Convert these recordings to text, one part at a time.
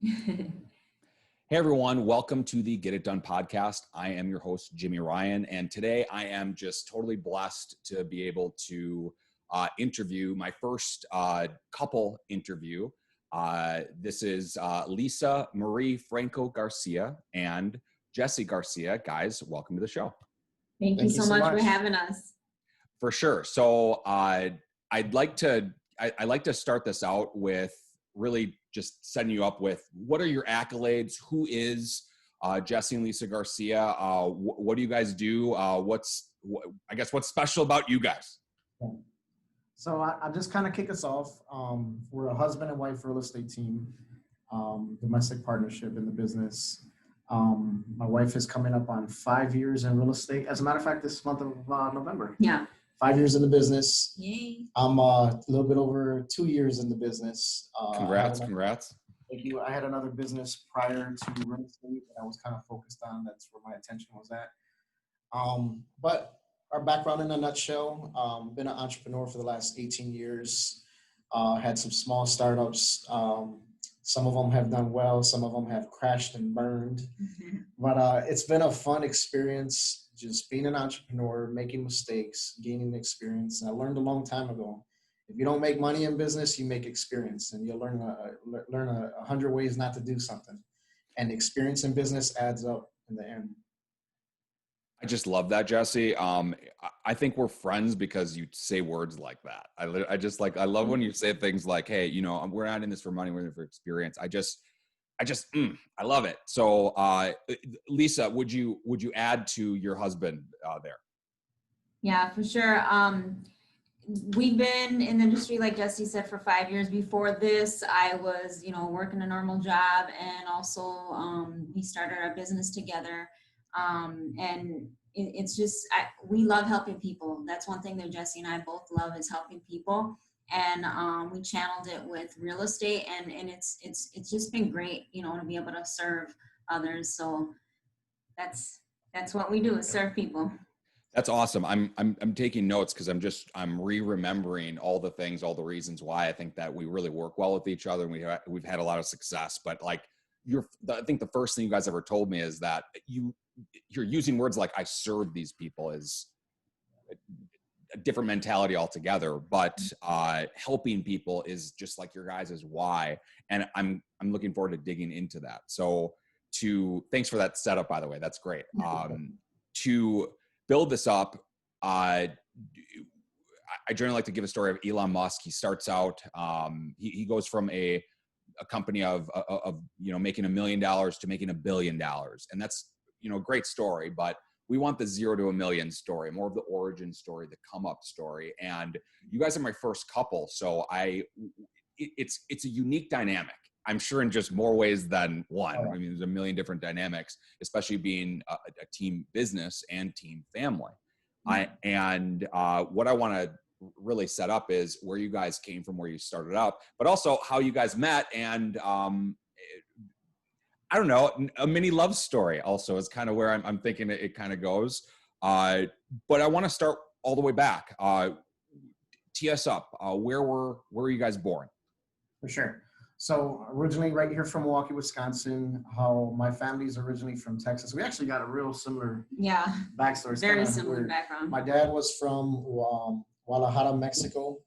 Hey everyone, welcome to the Get It Done podcast. I am your host, Jimmy Ryan, and today I am just totally blessed to be able to interview my first couple interview. This is Lisa Marie Franco Garcia and Jesse Garcia. Guys, welcome to the show. Thank you so much for having us. For sure. So I'd like to start this out with really just setting you up with what are your accolades? Who is Jesse and Lisa Garcia? What do you guys do? What's special about you guys? So I'll just kind of kick us off. We're a husband and wife real estate team, domestic partnership in the business. My wife is coming up on 5 years in real estate. As a matter of fact, this month of November. Yeah. 5 years in the business. Yay. I'm a little bit over 2 years in the business. Congrats. Thank you. I had another business prior to real estate that I was kind of focused on. That's where my attention was at. But our background in a nutshell, been an entrepreneur for the last 18 years. Had some small startups. Some of them have done well. Some of them have crashed and burned. Mm-hmm. But it's been a fun experience just being an entrepreneur, making mistakes, gaining experience. And I learned a long time ago, if you don't make money in business, you make experience. And you'll learn 100 ways not to do something. And experience in business adds up in the end. I just love that, Jesse. I think we're friends because you say words like that. I love when you say things like, hey, you know, we're not in this for money, we're in it for experience. I love it. So, Lisa, would you add to your husband there? Yeah, for sure. We've been in the industry, like Jesse said, for 5 years. Before this, I was, working a normal job, and also we started our business together. And it's just, we love helping people. That's one thing that Jesse and I both love, is helping people. And we channeled it with real estate, and it's just been great, to be able to serve others. So that's what we do, is serve people. That's awesome. I'm taking notes because I'm remembering all the things, all the reasons why I think that we really work well with each other, and we've had a lot of success. But I think the first thing you guys ever told me is that you're using words like "I serve these people" is a different mentality altogether, but helping people is just like your guys' why. And I'm looking forward to digging into that. So thanks for that setup, by the way, that's great. To build this up, I generally like to give a story of Elon Musk. He starts out, he goes from a company of making $1 million to making $1 billion. And that's, a great story, but we want the 0 to 1 million story, more of the origin story, the come up story. And you guys are my first couple. So it's a unique dynamic, I'm sure, in just more ways than one. I mean, there's a million different dynamics, especially being a team business and team family. What I want to really set up is where you guys came from, where you started up, but also how you guys met. And I don't know, a mini love story also is kind of where I'm thinking it kind of goes. But I want to start all the way back. Tee us up. Where were you guys born? For sure. So originally right here from Milwaukee, Wisconsin. How my family's originally from Texas. We actually got a real similar backstory. Very similar background. My dad was from Guadalajara, Mexico.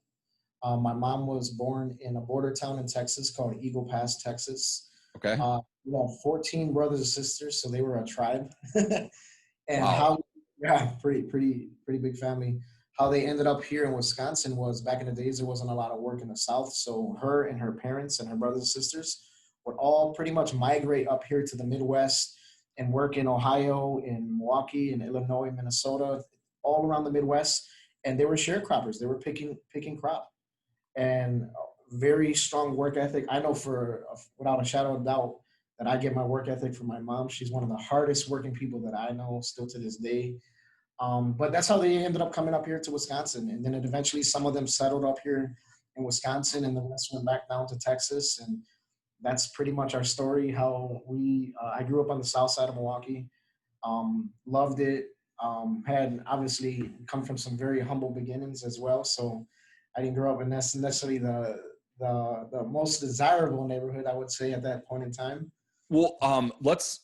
My mom was born in a border town in Texas called Eagle Pass, Texas. Okay. We had 14 brothers and sisters, so they were a tribe. And wow. Pretty big family. How they ended up here in Wisconsin was, back in the days, there wasn't a lot of work in the South. So her and her parents and her brothers and sisters would all pretty much migrate up here to the Midwest and work in Ohio, in Milwaukee, in Illinois, Minnesota, all around the Midwest. And they were sharecroppers. They were picking crop. And very strong work ethic. I know without a shadow of doubt that I get my work ethic from my mom. She's one of the hardest working people that I know still to this day. But that's how they ended up coming up here to Wisconsin. And then eventually some of them settled up here in Wisconsin, and the rest went back down to Texas. And that's pretty much our story, how I grew up on the south side of Milwaukee, loved it, had obviously come from some very humble beginnings as well. So I didn't grow up in necessarily the the most desirable neighborhood, I would say, at that point in time. Well, let's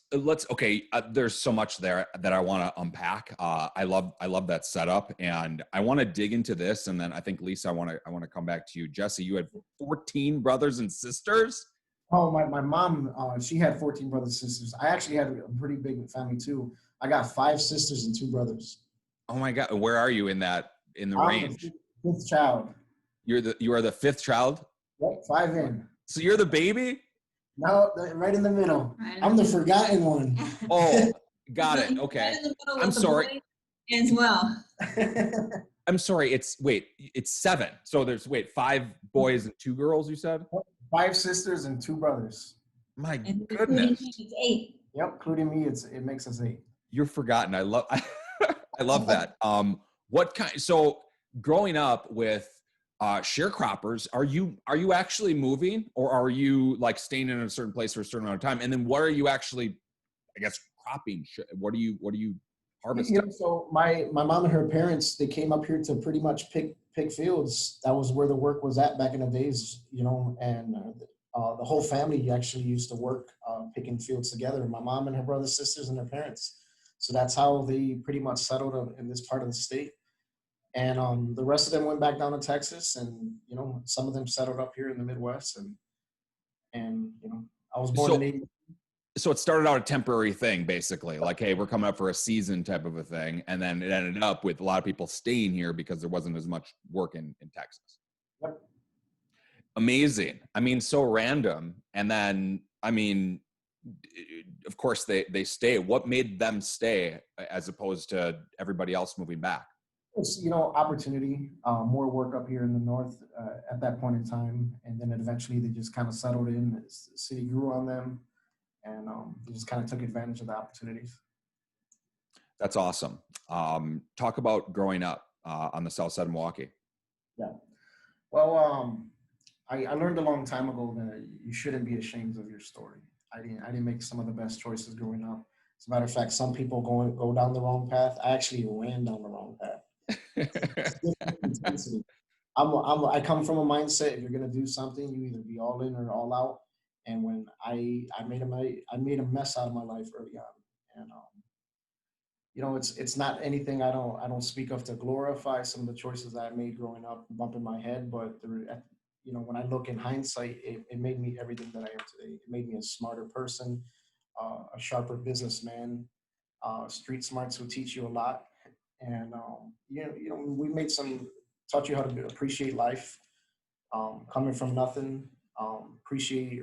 okay. There's so much there that I want to unpack. I love that setup, and I want to dig into this. And then I think Lisa, I want to come back to you. Jesse, you had 14 brothers and sisters. Oh, my mom, she had 14 brothers and sisters. I actually had a pretty big family too. I got 5 sisters and 2 brothers. Oh my God, where are you in the I'm range? the 5th child. You are the 5th child. Yep, 5 in. So you're the baby. No, right in the middle. I'm the forgotten one. Oh, got it. Okay. Right in the middle I'm with the sorry. boy as well. I'm sorry. It's 7. So there's 5 boys and 2 girls. You said 5 sisters and 2 brothers. My And goodness. it's 8. Yep, including me, it makes us 8. You're forgotten. I love I love that. What kind? So growing up with sharecroppers, are you actually moving, or are you like staying in a certain place for a certain amount of time? And then what are you actually, I guess, cropping? What are you harvesting? You know, so my mom and her parents, they came up here to pretty much pick fields. That was where the work was at back in the days, you know, and the whole family actually used to work picking fields together. My mom and her brothers, sisters, and their parents. So that's how they pretty much settled in this part of the state. And the rest of them went back down to Texas, and you know, some of them settled up here in the Midwest. And you know, I was born in 80. So it started out a temporary thing, basically, like, hey, we're coming up for a season type of a thing, and then it ended up with a lot of people staying here because there wasn't as much work in Texas. Yep. Amazing. I mean, so random. And then, I mean, of course they stay. What made them stay as opposed to everybody else moving back? It's, you know, opportunity, more work up here in the north at that point in time, and then eventually they just kind of settled in. The city grew on them, and they just kind of took advantage of the opportunities. That's awesome. Talk about growing up on the south side of Milwaukee. Yeah. Well, I learned a long time ago that you shouldn't be ashamed of your story. I didn't make some of the best choices growing up. As a matter of fact, some people go down the wrong path. I actually ran down the wrong path. I come from a mindset, if you're gonna do something, you either be all in or all out. And when I made a mess out of my life early on, and you know, it's not anything I don't speak of to glorify some of the choices that I made growing up, bumping my head, but you know, when I look in hindsight, it made me everything that I am today. It made me a smarter person, a sharper businessman. Street smarts will teach you a lot. And you know, we taught you how to appreciate life, coming from nothing, appreciate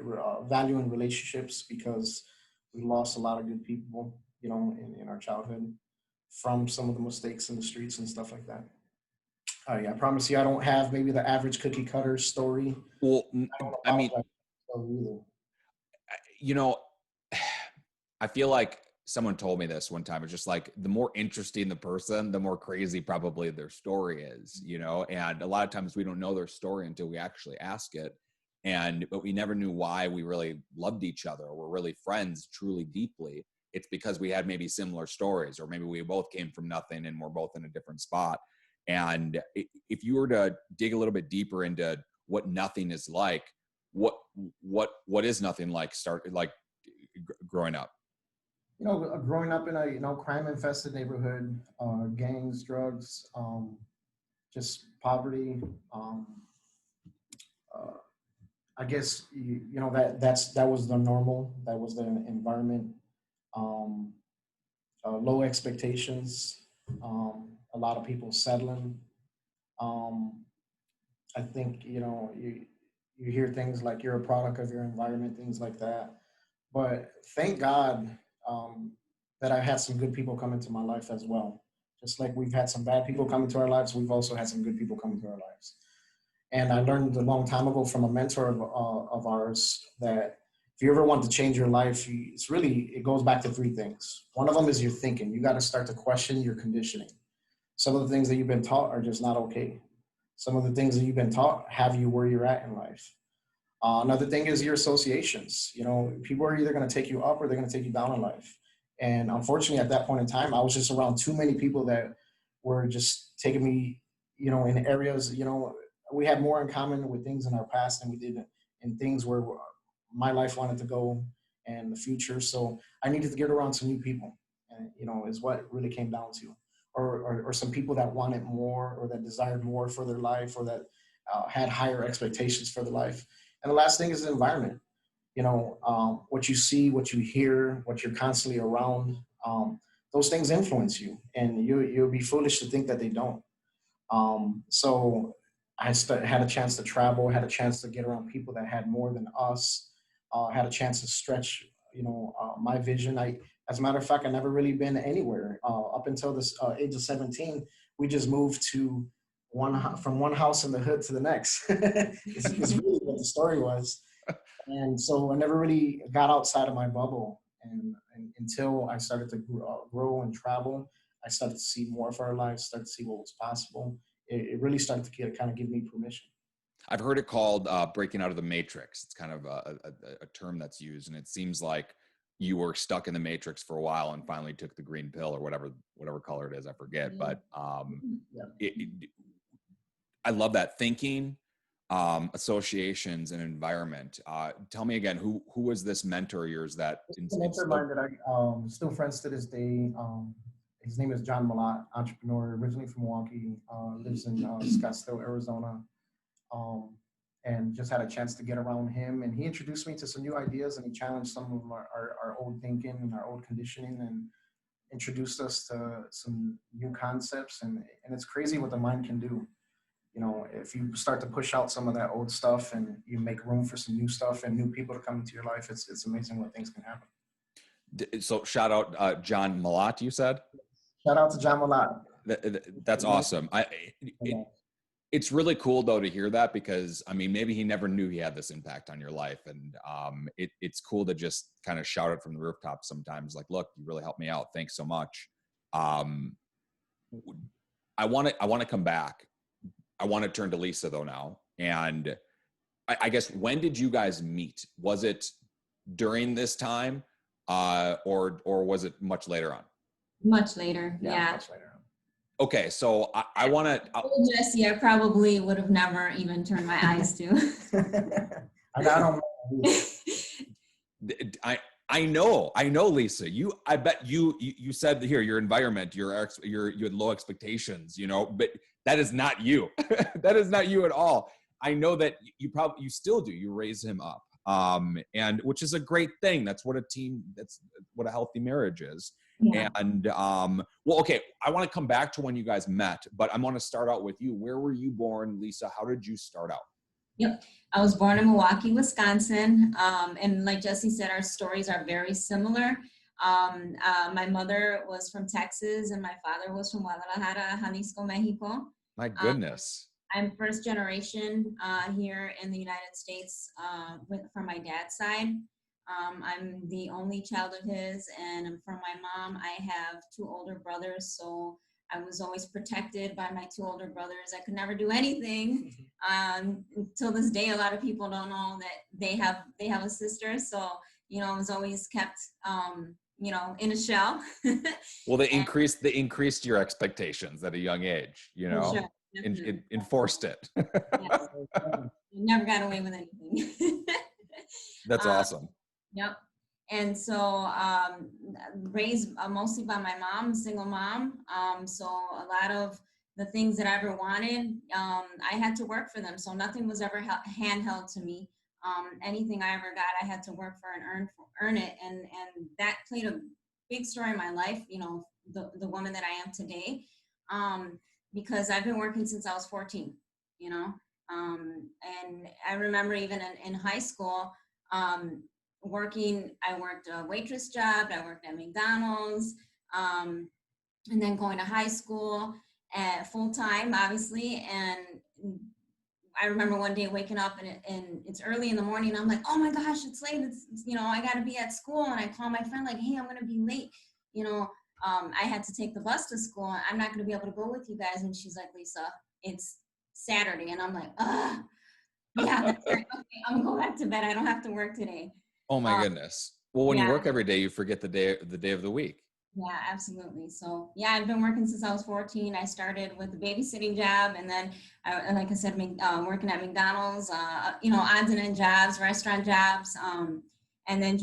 valuing relationships, because we lost a lot of good people, you know, in our childhood from some of the mistakes in the streets and stuff like that. Yeah, I promise you, I don't have maybe the average cookie cutter story. Well, I mean, you know, I feel like someone told me this one time. It's just like, the more interesting the person, the more crazy probably their story is, you know? And a lot of times we don't know their story until we actually ask it. But we never knew why we really loved each other or were really friends truly deeply. It's because we had maybe similar stories, or maybe we both came from nothing and we're both in a different spot. And if you were to dig a little bit deeper into what nothing is like, what is nothing like growing up? You know, growing up in a, you know, crime-infested neighborhood, gangs, drugs, just poverty. I guess you know that was the normal. That was the environment. Low expectations. A lot of people settling. I think, you know, you hear things like you're a product of your environment, things like that. But thank God that I've had some good people come into my life as well. Just like we've had some bad people come into our lives, we've also had some good people come into our lives. And I learned a long time ago from a mentor of ours that if you ever want to change your life, it goes back to 3 things. One of them is your thinking. You got to start to question your conditioning. Some of the things that you've been taught are just not okay. Some of the things that you've been taught have you where you're at in life. Another thing is your associations. You know, people are either going to take you up or they're going to take you down in life. And unfortunately, at that point in time, I was just around too many people that were just taking me, you know, in areas, you know, we had more in common with things in our past than we did in things where my life wanted to go and the future. So I needed to get around some new people, and is what it really came down to, or some people that wanted more, or that desired more for their life, or that had higher expectations for their life. And the last thing is the environment. What you see, what you hear, what you're constantly around, those things influence you, and you'll be foolish to think that they don't. So I had a chance to travel, had a chance to get around people that had more than us, had a chance to stretch, my vision. As a matter of fact, I never really been anywhere up until this age of 17. We just moved to from one house in the hood to the next. It's really what the story was. And so I never really got outside of my bubble. And until I started to grow and travel, I started to see more of our lives, started to see what was possible. It really started to kind of give me permission. I've heard it called breaking out of the matrix. It's kind of a term that's used, and it seems like you were stuck in the matrix for a while and finally took the green pill, or whatever color it is. I forget, but I love that thinking, associations, and environment. Tell me again, who was this mentor of yours that? It's a mentor of mine that I still friends to this day. His name is John Malott, entrepreneur, originally from Milwaukee, lives in Scottsdale, Arizona, and just had a chance to get around him. And he introduced me to some new ideas, and he challenged some of our old thinking and our old conditioning, and introduced us to some new concepts. And it's crazy what the mind can do. If you start to push out some of that old stuff and you make room for some new stuff and new people to come into your life, it's amazing what things can happen. So shout out John Malott, you said? Shout out to John Malott. That's awesome. It's really cool though to hear that, because maybe he never knew he had this impact on your life, and it's cool to just kind of shout it from the rooftop sometimes, like, look, you really helped me out, thanks so much. I want to come back. I want to turn to Lisa though now, and I guess, when did you guys meet? Was it during this time, or was it much later on? Much later, yeah. Much later. Okay, so I want to. Jesse, I probably would have never even turned my eyes to. I don't know. I know, Lisa. I bet you said here your environment, you had low expectations, but that is not you. That is not you at all. I know that you still do. You raise him up, and which is a great thing. That's what a healthy marriage is. Yeah. And well, okay, I want to come back to when you guys met, but I want to start out with you. Where were you born, Lisa? How did you start out? Yep. I was born in Milwaukee, Wisconsin. And like Jesse said, our stories are very similar. My mother was from Texas and my father was from Guadalajara, Jalisco, Mexico. My goodness. I'm first generation here in the United States from my dad's side. I'm the only child of his, and from my mom, I have 2 older brothers. So I was always protected by my 2 older brothers. I could never do anything. Till this day, a lot of people don't know that they have a sister. So, I was always kept, in a shell. Well, they increased your expectations at a young age, Sure, enforced it. Yes. Never got away with anything. That's awesome. Yep. And so raised mostly by my mom, single mom. So a lot of the things that I ever wanted, I had to work for them. So nothing was ever handheld to me. Anything I ever got, I had to work for and earn it. And that played a big story in my life, the woman that I am today, because I've been working since I was 14, and I remember even in high school, I worked a waitress job, I worked at McDonald's, and then going to high school full time, obviously. And I remember one day waking up and it's early in the morning. I'm like, oh my gosh, it's late. It's I got to be at school. And I call my friend like, hey, I'm going to be late. I had to take the bus to school. I'm not going to be able to go with you guys. And she's like, Lisa, it's Saturday. And I'm like, yeah, that's right. Okay, I'm going to go back to bed. I don't have to work today. Oh my goodness. Well, when you work every day, you forget the day of the week. Yeah, absolutely. So yeah, I've been working since I was 14. I started with a babysitting job, and then, like I said, working at McDonald's. Odds and end jobs, restaurant jobs, and then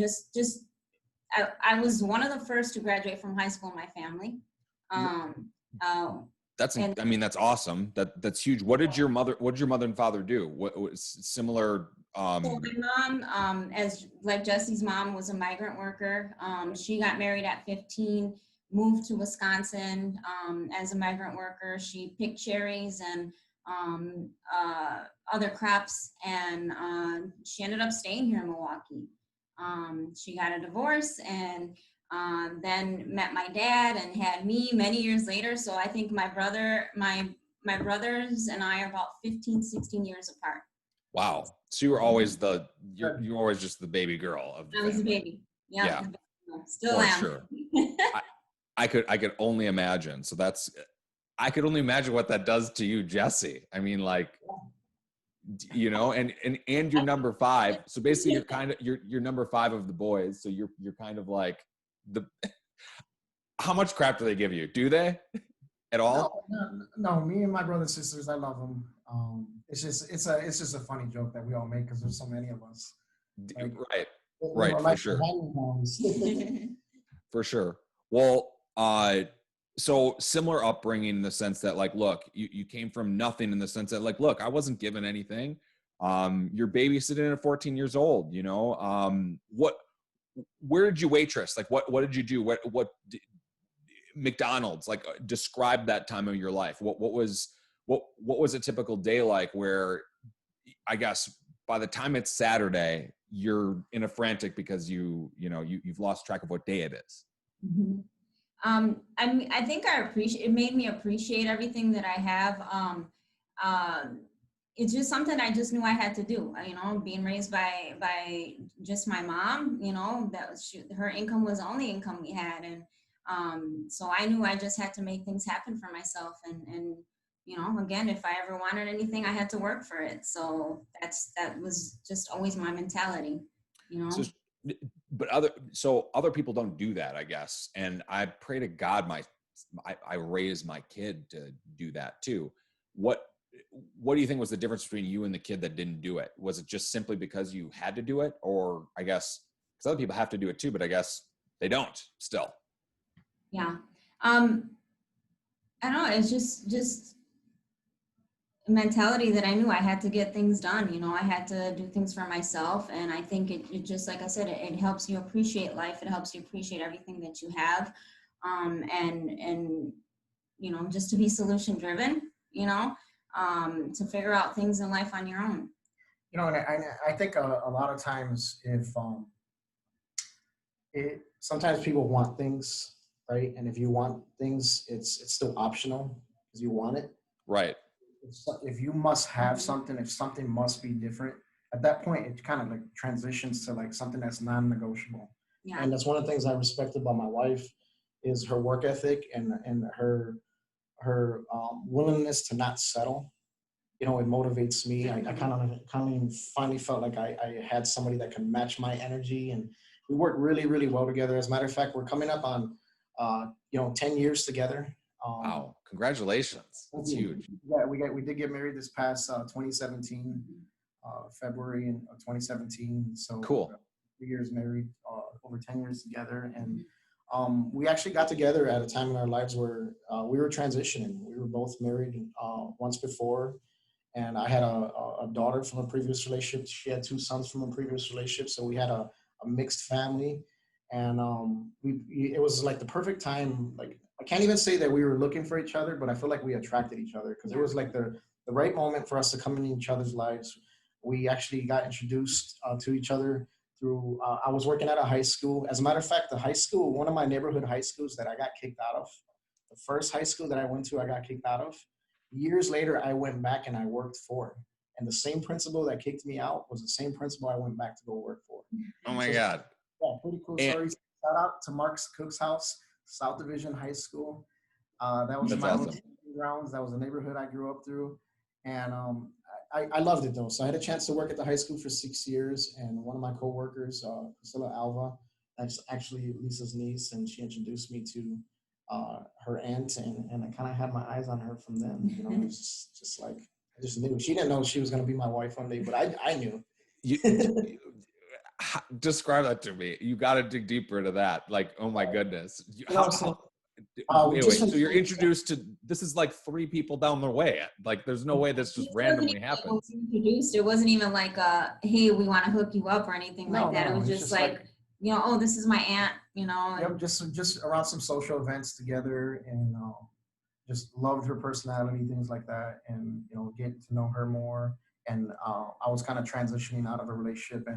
I was one of the first to graduate from high school in my family. Um, uh, and I mean, that's awesome. That's huge. What did your mother and father do? What was similar? So my mom, as like Jesse's mom, was a migrant worker. She got married at 15, moved to Wisconsin as a migrant worker. She picked cherries and other crops, and she ended up staying here in Milwaukee. She got a divorce and then met my dad and had me many years later. So I think my brothers and I are about 15, 16 years apart. Wow. So you were always you're always just the baby girl of the I was a family. baby. Yep. Yeah, Still for am. sure. I could only imagine. So I could only imagine what that does to you, Jesse. I mean, like, and you're number 5. So basically you're number 5 of the boys. So you're kind of like the, how much crap do they give you? Do they at all? No, me and my brothers and sisters, I love them. It's just a funny joke that we all make because there's so many of us. Like, Right. For like sure. the For sure. Well, so similar upbringing in the sense that, like, look, you came from nothing, in the sense that, like, look, I wasn't given anything. You're babysitting at 14 years old, where did you waitress? Like, what did you do? McDonald's, like, describe that time of your life. What was a typical day like, where I guess by the time it's Saturday, you're in a frantic because you've lost track of what day it is. Mhm. I think it made me appreciate everything that I have. It's just something I just knew I had to do. Being raised by just my mom, her income was the only income we had, and so I knew I just had to make things happen for myself. And again, if I ever wanted anything, I had to work for it. So that was just always my mentality. So, but other people don't do that, I guess. And I pray to God I raise my kid to do that too. What do you think was the difference between you and the kid that didn't do it? Was it just simply because you had to do it? Or, I guess, because other people have to do it too, but I guess they don't still. Yeah. I don't know. It's just a mentality that I knew I had to get things done. I had to do things for myself. And I think it just, like I said, it helps you appreciate life. It helps you appreciate everything that you have. And just to be solution driven, to figure out things in life on your own. And I think a lot of times, if sometimes people want things, right? And if you want things, it's still optional because you want it. Right. If you must have something, if something must be different, at that point, it kind of like transitions to like something that's non-negotiable. Yeah. And that's one of the things I respect about my wife is her work ethic and her willingness to not settle. It motivates me. I kind of finally felt like I had somebody that can match my energy, and we work really, really well together. As a matter of fact, we're coming up on 10 years together. Wow! Congratulations. That's huge. Yeah, we did get married this past 2017, February in 2017. So cool. 3 years married, over 10 years together, and we actually got together at a time in our lives where we were transitioning. We were both married once before, and I had a daughter from a previous relationship. She had 2 sons from a previous relationship, so we had a mixed family, and it was like the perfect time. Like, I can't even say that we were looking for each other, but I feel like we attracted each other because it was like the right moment for us to come in each other's lives. We actually got introduced to each other through, I was working at a high school. As a matter of fact, the high school, one of my neighborhood high schools that I got kicked out of, the first high school that I went to, I got kicked out of. Years later, I went back and I worked for. And the same principal that kicked me out was the same principal I went back to go work for. Oh my God. Yeah, pretty cool story. Shout out to Mark's Cook's House, South Division High School. That was my awesome. Grounds. That was a neighborhood I grew up through. And I loved it though. So I had a chance to work at the high school for 6 years. And one of my coworkers, Priscilla Alva, That's actually Lisa's niece, and she introduced me to her aunt, and I kind of had my eyes on her from then. You know, it was just like I just knew. She didn't know she was going to be my wife one day, but I knew. You, describe that to me. You got to dig deeper into that. Like, oh my goodness. Wait. So you're introduced to, this is like 3 people down the way. Like, there's no way this just randomly happens. Introduced. It wasn't even like hey, we want to hook you up or anything like that. It was just like, you know, oh, this is my aunt, you know. Yep, just around some social events together, and just loved her personality, things like that, and you know, getting to know her more. And I was kind of transitioning out of a relationship,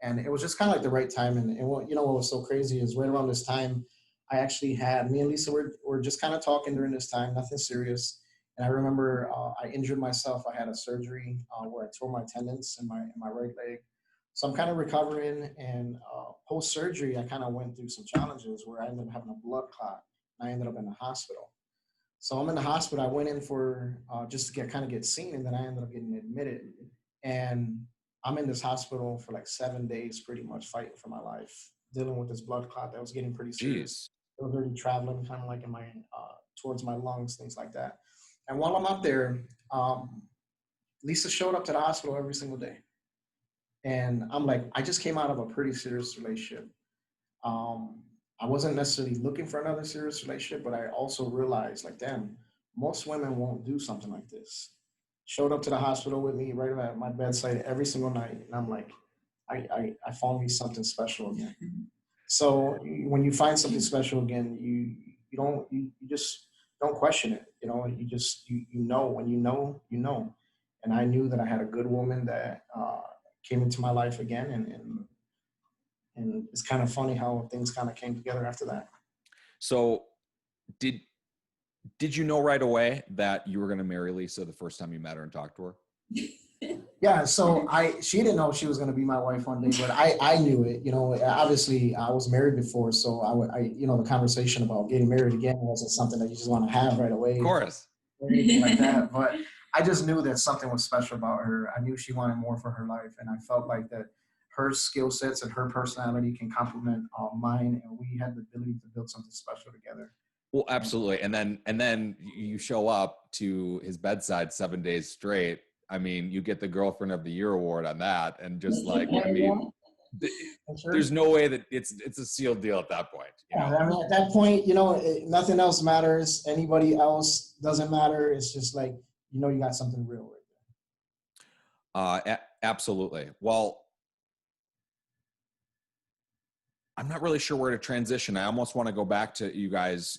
and it was just kind of like the right time. And what, you know, what was so crazy is right around this time, I actually had, me and Lisa were just kind of talking during this time, nothing serious. And I remember I injured myself. I had a surgery where I tore my tendons in my right leg. So I'm kind of recovering, and post surgery, I kind of went through some challenges where I ended up having a blood clot, and I ended up in the hospital. So I'm in the hospital. I went in for just to get seen, and then I ended up getting admitted. And I'm in this hospital for like 7 days, pretty much fighting for my life, dealing with this blood clot that was getting pretty serious. It was already traveling kind of like in my towards my lungs, things like that. And while I'm up there, Lisa showed up to the hospital every single day. And I'm like, I just came out of a pretty serious relationship. I wasn't necessarily looking for another serious relationship, but I also realized, like, damn, most women won't do something like this. Showed up to the hospital with me right at my bedside every single night. And I'm like, I found me something special again. So when you find something special again, you just don't question it. You know, you know, when you know, you know. And I knew that I had a good woman that came into my life again, and it's kind of funny how things kind of came together after that. So did you know right away that you were going to marry Lisa the first time you met her and talked to her? Yeah, so she didn't know she was going to be my wife one day, but I knew it. You know, obviously I was married before, so I you know, the conversation about getting married again wasn't something that you just want to have right away. Of course. Or anything like that, but I just knew that something was special about her. I knew she wanted more for her life, and I felt like that her skill sets and her personality can complement mine, and we had the ability to build something special together. Well, absolutely. And then you show up to his bedside 7 days straight. I mean, you get the Girlfriend of the Year award on that, and just like, I mean, there's no way that it's a sealed deal at that point. You know? I mean, at that point, you know, nothing else matters. Anybody else doesn't matter. It's just like, you know, you got something real right there. Absolutely. Well, I'm not really sure where to transition. I almost want to go back to you guys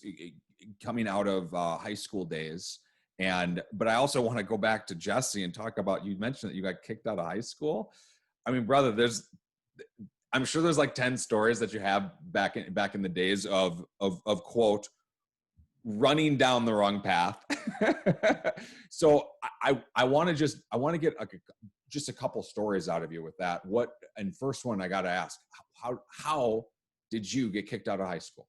coming out of high school days. But I also want to go back to Jesse and talk about, you mentioned that you got kicked out of high school. I mean, brother, I'm sure there's like 10 stories that you have back in the days of quote, running down the wrong path. So I want to get just a couple stories out of you with that. And first one, I got to ask, how did you get kicked out of high school?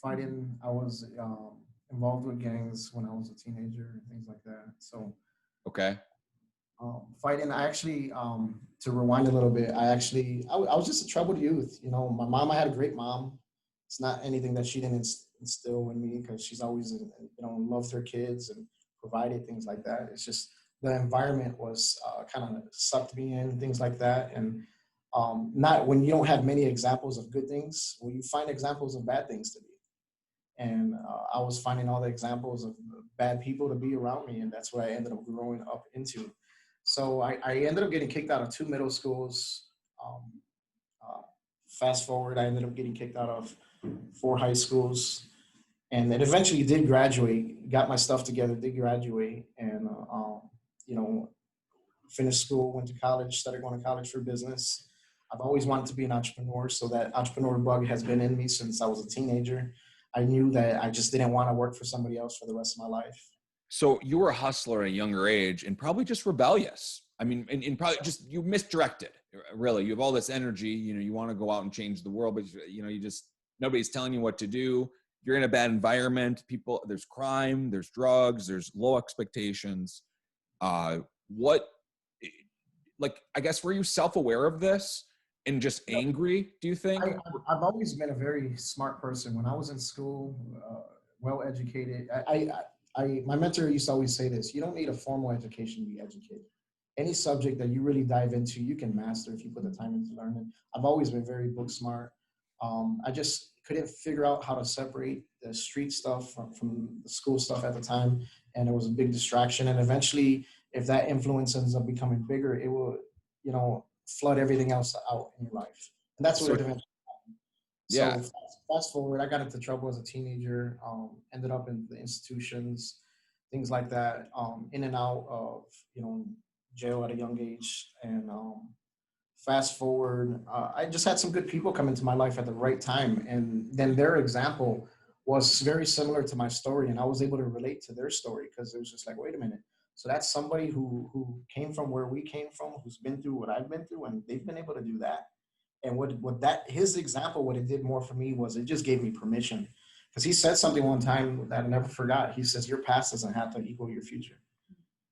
Fighting. I was involved with gangs when I was a teenager and things like that. So, okay. Fighting. I actually, to rewind a little bit, I was just a troubled youth. You know, my mom, I had a great mom. It's not anything that she didn't instill in me, because she's always, you know, loved her kids and provided things like that. It's just the environment was kind of sucked me in, things like that. And not when you don't have many examples of good things, well, you find examples of bad things to be. And I was finding all the examples of bad people to be around me, and that's what I ended up growing up into. So I ended up getting kicked out of 2 middle schools. Fast forward, I ended up getting kicked out of 4 high schools, and then eventually did graduate, got my stuff together, did graduate, and you know, finished school, went to college, started going to college for business. I've always wanted to be an entrepreneur, so that entrepreneur bug has been in me since I was a teenager. I knew that I just didn't want to work for somebody else for the rest of my life. So you were a hustler at a younger age and probably just rebellious. I mean, and probably just, you misdirected, really. You have all this energy, you know, you want to go out and change the world, but you know, nobody's telling you what to do. You're in a bad environment. There's crime, there's drugs, there's low expectations. I guess, were you self-aware of this? And just angry, do you think? I've always been a very smart person. When I was in school, well educated. My mentor used to always say this: you don't need a formal education to be educated. Any subject that you really dive into, you can master if you put the time into learning. I've always been very book smart. I just couldn't figure out how to separate the street stuff from the school stuff at the time, and it was a big distraction. And eventually, if that influence ends up becoming bigger, it will, flood everything else out in your life. And that's what So it eventually. So yeah. fast forward, I got into trouble as a teenager, ended up in the institutions, things like that, in and out of, jail at a young age. And fast forward, I just had some good people come into my life at the right time. And then their example was very similar to my story. And I was able to relate to their story because it was just like, wait a minute. So that's somebody who came from where we came from, who's been through what I've been through, and they've been able to do that. And what that his example, what it did more for me was it just gave me permission. Because he said something one time that I never forgot. He says, your past doesn't have to equal your future.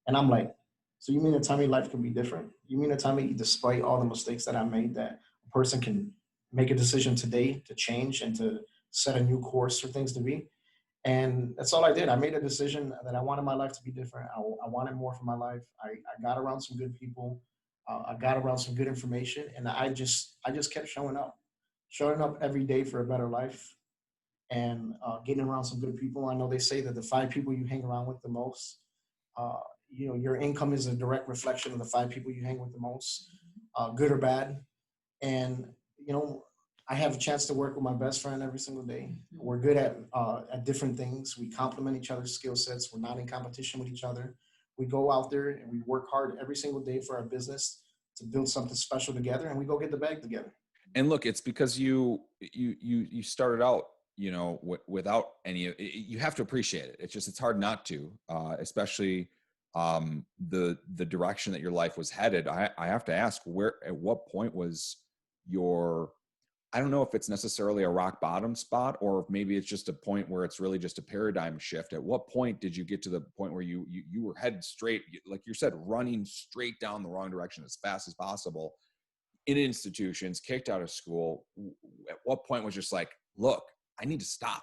And I'm like, so you mean to tell me life can be different? You mean to tell me despite all the mistakes that I made, that a person can make a decision today to change and to set a new course for things to be? And that's all I did. I made a decision that I wanted my life to be different. I wanted more for my life. I got around some good people. I got around some good information, and I just kept showing up every day for a better life, and getting around some good people. I know they say that the 5 people you hang around with the most, uh, your income is a direct reflection of the 5 people you hang with the most, good or bad. And you know, I have a chance to work with my best friend every single day. We're good at different things. We complement each other's skill sets. We're not in competition with each other. We go out there and we work hard every single day for our business to build something special together, and we go get the bag together. And look, it's because you started out, without any. You have to appreciate it. It's hard not to, especially the direction that your life was headed. I have to ask, at what point was your, I don't know if it's necessarily a rock bottom spot, or if maybe it's just a point where it's really just a paradigm shift. At what point did you get to the point where you were headed straight, like you said, running straight down the wrong direction as fast as possible, in institutions, kicked out of school? At what point was just like, look, I need to stop?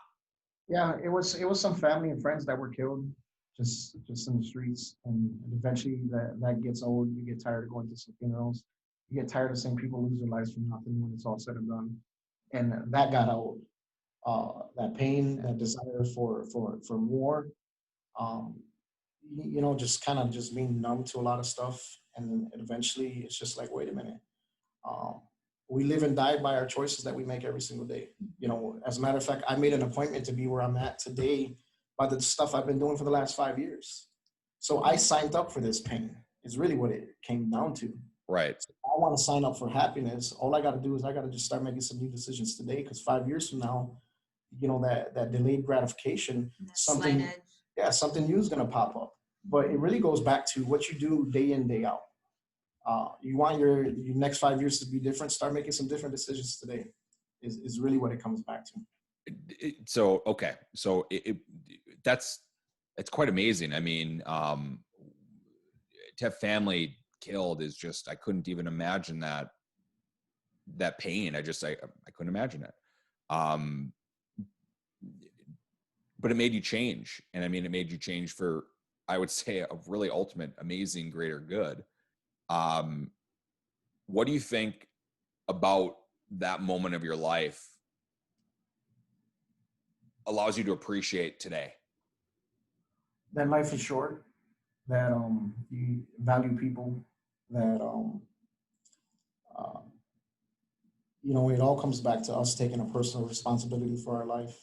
Yeah, it was some family and friends that were killed just in the streets, and eventually that gets old. You get tired of going to some funerals. You get tired of seeing people lose their lives for nothing when it's all said and done, and that got old. That pain, that desire for more, um, just kind of just being numb to a lot of stuff, and then eventually it's just like, wait a minute. Um, we live and die by our choices that we make every single day. As a matter of fact, I made an appointment to be where I'm at today by the stuff I've been doing for the last 5 years. So I signed up for this pain, is really what it came down to. Right. I want to sign up for happiness. All I got to do is I got to just start making some new decisions today, because 5 years from now, that delayed gratification, something new is going to pop up. But it really goes back to what you do day in, day out. You want your next 5 years to be different, start making some different decisions today, is really what it comes back to. So that's quite amazing. I mean, to have family killed is just, I couldn't even imagine that pain. I couldn't imagine it. But it made you change. And I mean, it made you change for, I would say, a really ultimate, amazing, greater good. What do you think about that moment of your life allows you to appreciate today? That life is short, that you value people, that uh, it all comes back to us taking a personal responsibility for our life.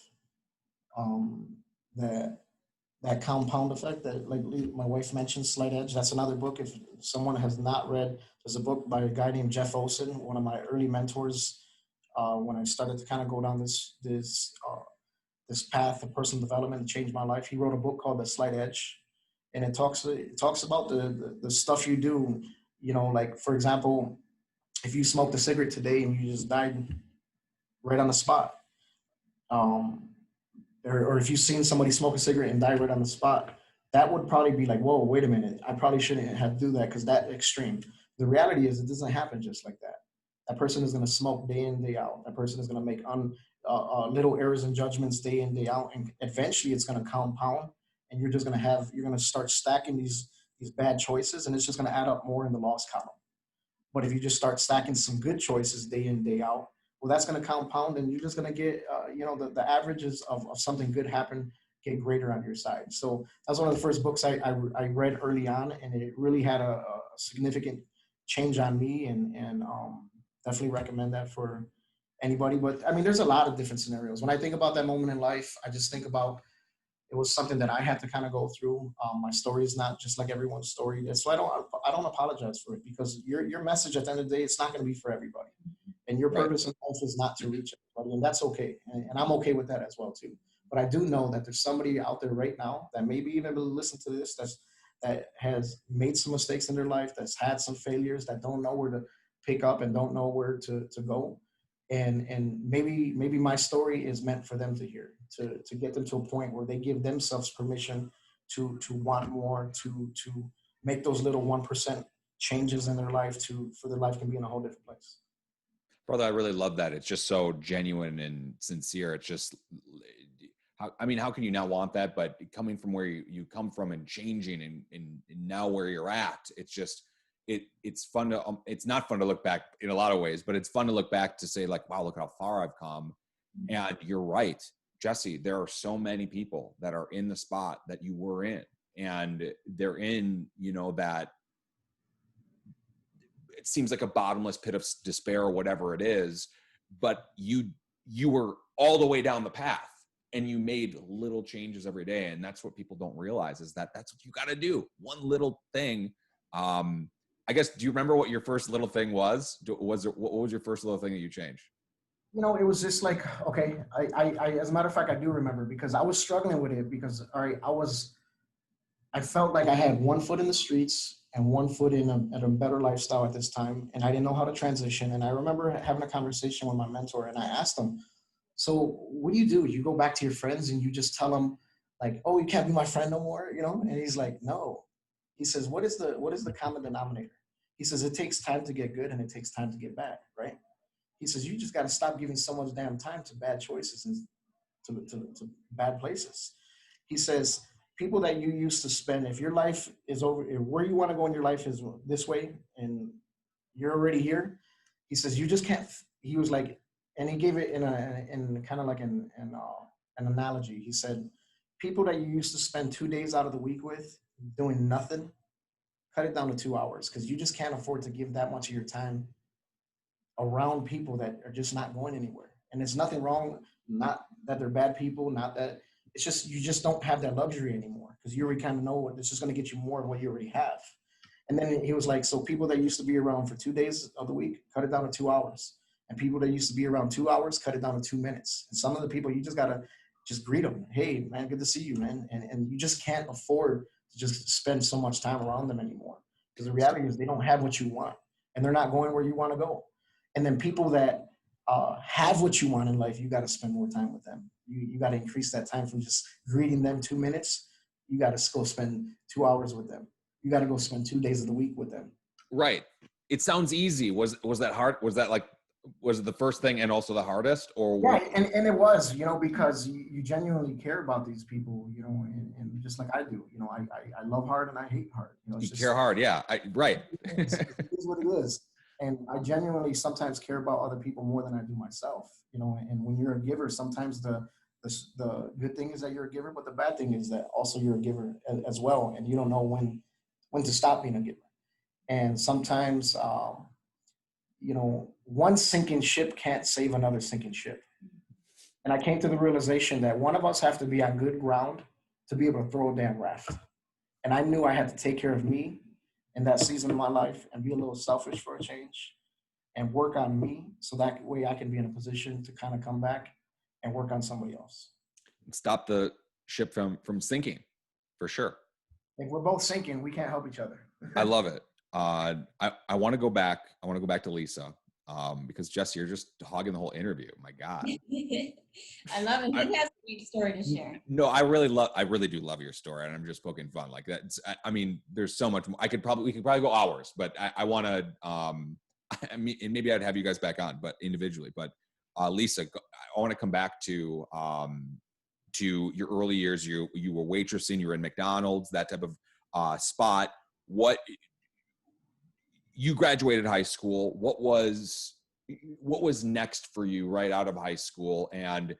Um, that compound effect that, like my wife mentioned, Slight Edge. That's another book. If someone has not read, there's a book by a guy named Jeff Olson, one of my early mentors. When I started to kind of go down this path of personal development to change my life, he wrote a book called The Slight Edge, and it talks about the stuff you do. Like, for example, if you smoked a cigarette today and you just died right on the spot. Or if you've seen somebody smoke a cigarette and die right on the spot, that would probably be like, whoa, wait a minute. I probably shouldn't have do that because that extreme. The reality is it doesn't happen just like that. That person is going to smoke day in, day out. That person is going to make little errors and judgments day in, day out. And eventually it's going to compound, and you're going to start stacking these bad choices, and it's just going to add up more in the loss column. But if you just start stacking some good choices day in, day out, well, that's going to compound, and you're just going to get, the averages of something good happen get greater on your side. So that's one of the first books I read early on, and it really had a significant change on me, and definitely recommend that for anybody. But I mean, there's a lot of different scenarios. When I think about that moment in life, I just think about it was something that I had to kind of go through. My story is not just like everyone's story. So I don't apologize for it, because your message at the end of the day, it's not going to be for everybody. And your purpose in life is not to reach everybody, and that's okay. And I'm okay with that as well too. But I do know that there's somebody out there right now that maybe even will listen to this, that has made some mistakes in their life, that's had some failures, that don't know where to pick up and don't know where to go. And maybe my story is meant for them to hear, to get them to a point where they give themselves permission to want more, to make those little 1% changes in their life for their life can be in a whole different place. Brother, I really love that. It's just so genuine and sincere. It's just, how can you not want that? But coming from where you come from and changing and now where you're at, it's just, it's fun to, it's not fun to look back in a lot of ways, but it's fun to look back to say like, wow, look how far I've come. And you're right, Jesse, there are so many people that are in the spot that you were in, and they're in, that it seems like a bottomless pit of despair or whatever it is, but you were all the way down the path and you made little changes every day. And that's what people don't realize, is that that's what you got to do. One little thing. I guess, do you remember what your first little thing was? What was your first little thing that you changed? It was just like, okay, I as a matter of fact, I do remember, because I was struggling with it, because I felt like I had one foot in the streets and one foot in a better lifestyle at this time. And I didn't know how to transition. And I remember having a conversation with my mentor, and I asked him, so what do? You go back to your friends and you just tell them like, oh, you can't be my friend no more, And he's like, no. He says, what is the common denominator? He says, it takes time to get good and it takes time to get bad, right? He says, you just got to stop giving so much damn time to bad choices and to bad places. He says, people that you used to spend, if your life is over, if where you want to go in your life is this way and you're already here, he says, you just can't, he was like, and he gave it in kind of like an analogy. He said, people that you used to spend 2 days out of the week with doing nothing, cut it down to 2 hours, because you just can't afford to give that much of your time around people that are just not going anywhere. And there's nothing wrong, not that they're bad people, not that, it's just, you just don't have that luxury anymore, because you already kind of know what this is going to get you more of what you already have. And then he was like, so people that used to be around for 2 days of the week, cut it down to 2 hours. And people that used to be around 2 hours, cut it down to 2 minutes. And some of the people, you just got to just greet them. Hey, man, good to see you, man. And you just can't afford to just spend so much time around them anymore. Because the reality is they don't have what you want, and they're not going where you want to go. And then people that have what you want in life, you got to spend more time with them. You got to increase that time from just greeting them 2 minutes. You got to go spend 2 hours with them. You got to go spend 2 days of the week with them. Right. It sounds easy. Was that hard? Was it the first thing and also the hardest? Or yeah, and it was, because you genuinely care about these people, and just like I do, I love hard and I hate hard. You care hard, yeah. Right. It is what it is. And I genuinely sometimes care about other people more than I do myself, and when you're a giver, sometimes the good thing is that you're a giver, but the bad thing is that also you're a giver as well. And you don't know when to stop being a giver. And sometimes, one sinking ship can't save another sinking ship. And I came to the realization that one of us have to be on good ground to be able to throw a damn raft. And I knew I had to take care of me in that season of my life and be a little selfish for a change and work on me, so that way I can be in a position to kind of come back and work on somebody else. Stop the ship from sinking, for sure. If we're both sinking, we can't help each other. I love it. I want to go back. I want to go back to Lisa, because Jesse, you're just hogging the whole interview. My God. I love it. He has a great story to share. No, I really do love your story, and I'm just poking fun. Like that. I mean, there's so much. We could probably go hours, but I want to. I mean, and maybe I'd have you guys back on, but individually, but Lisa, I want to come back to your early years. You were waitressing, you were in McDonald's, that type of spot. What, you graduated high school. What was next for you right out of high school? And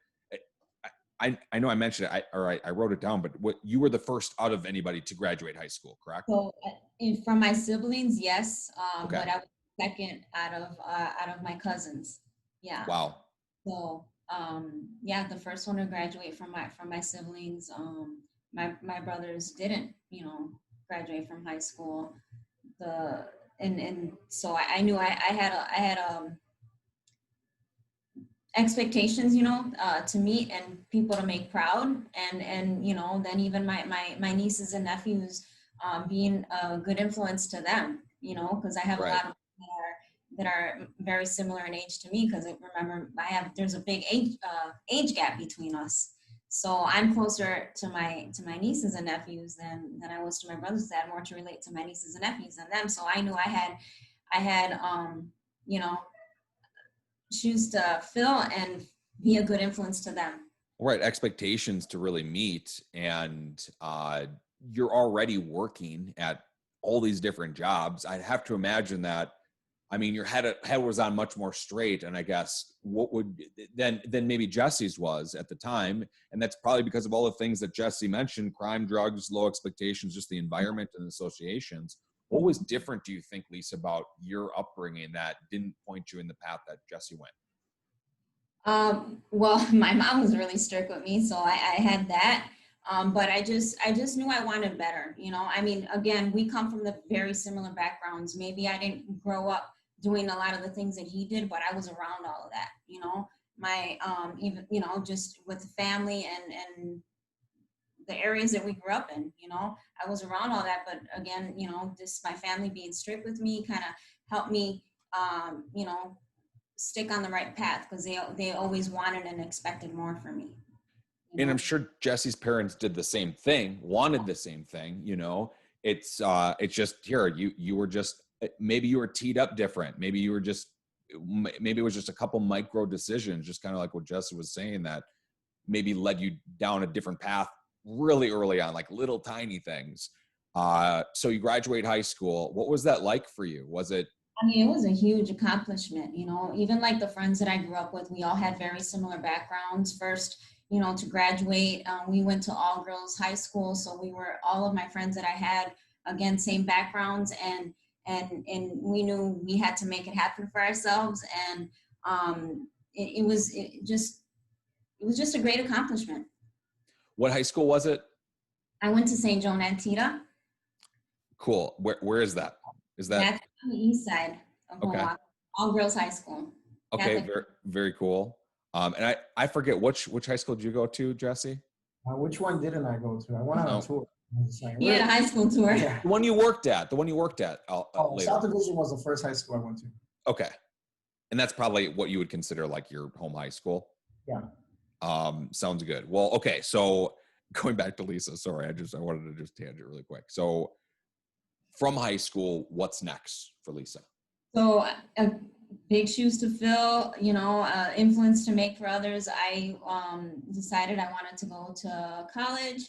I know I mentioned it, I wrote it down, but what, you were the first out of anybody to graduate high school, correct? So from my siblings, yes, Okay. but I was second out of my cousins. Yeah. Wow. So yeah, the first one to graduate from my siblings. My brothers didn't, graduate from high school. And so I knew I had expectations, to meet and people to make proud, and then even my nieces and nephews, being a good influence to them, because I have a Right. lot of that are very similar in age to me, because remember there's a big age gap between us. So I'm closer to my nieces and nephews than I was to my brothers. I had more to relate to my nieces and nephews than them. So I knew I had shoes to fill and be a good influence to them. Right. Expectations to really meet. And you're already working at all these different jobs. I'd have to imagine that, I mean, your head was on much more straight. And I guess what would then maybe Jesse's was at the time. And that's probably because of all the things that Jesse mentioned: crime, drugs, low expectations, just the environment and associations. What was different, do you think, Lisa, about your upbringing that didn't point you in the path that Jesse went? Well, my mom was really strict with me, so I had that. But I just knew I wanted better. I mean, again, we come from the very similar backgrounds. Maybe I didn't grow up doing a lot of the things that he did, but I was around all of that. My even just with the family and the areas that we grew up in. I was around all that, but again, just my family being strict with me kind of helped me, stick on the right path, because they always wanted and expected more from me. And I'm sure Jesse's parents did the same thing, wanted the same thing. It's just here, you were just, maybe you were teed up different. Maybe it was just a couple micro decisions, just kind of like what Jesse was saying, that maybe led you down a different path really early on, like little tiny things. So you graduate high school. What was that like for you? Was it? I mean, it was a huge accomplishment, even like the friends that I grew up with, we all had very similar backgrounds. First, to graduate, we went to all girls high school. So all of my friends that I had, again, same backgrounds, and we knew we had to make it happen for ourselves. And it was just a great accomplishment. What high school was it? I went to St. Joan Antietam. Cool. Where is that? That's on the east side of Milwaukee. All girls high school. Okay, very, very cool. And I forget which high school did you go to, Jesse? Which one didn't I go to? I went on a tour. He had a high school tour. The one you worked at. South Division was the first high school I went to. Okay. And that's probably what you would consider like your home high school. Yeah. Sounds good. Well, okay. So going back to Lisa, sorry, I wanted to just tangent really quick. So from high school, what's next for Lisa? So big shoes to fill, influence to make for others. I decided I wanted to go to college,